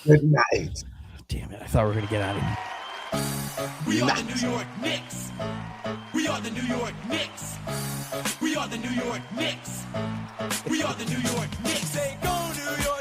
Good night. Damn it. I thought we were going to get out of here. We are the New York Knicks. We are the New York Knicks. We are the New York Knicks. We are the New York Knicks. Say go New York.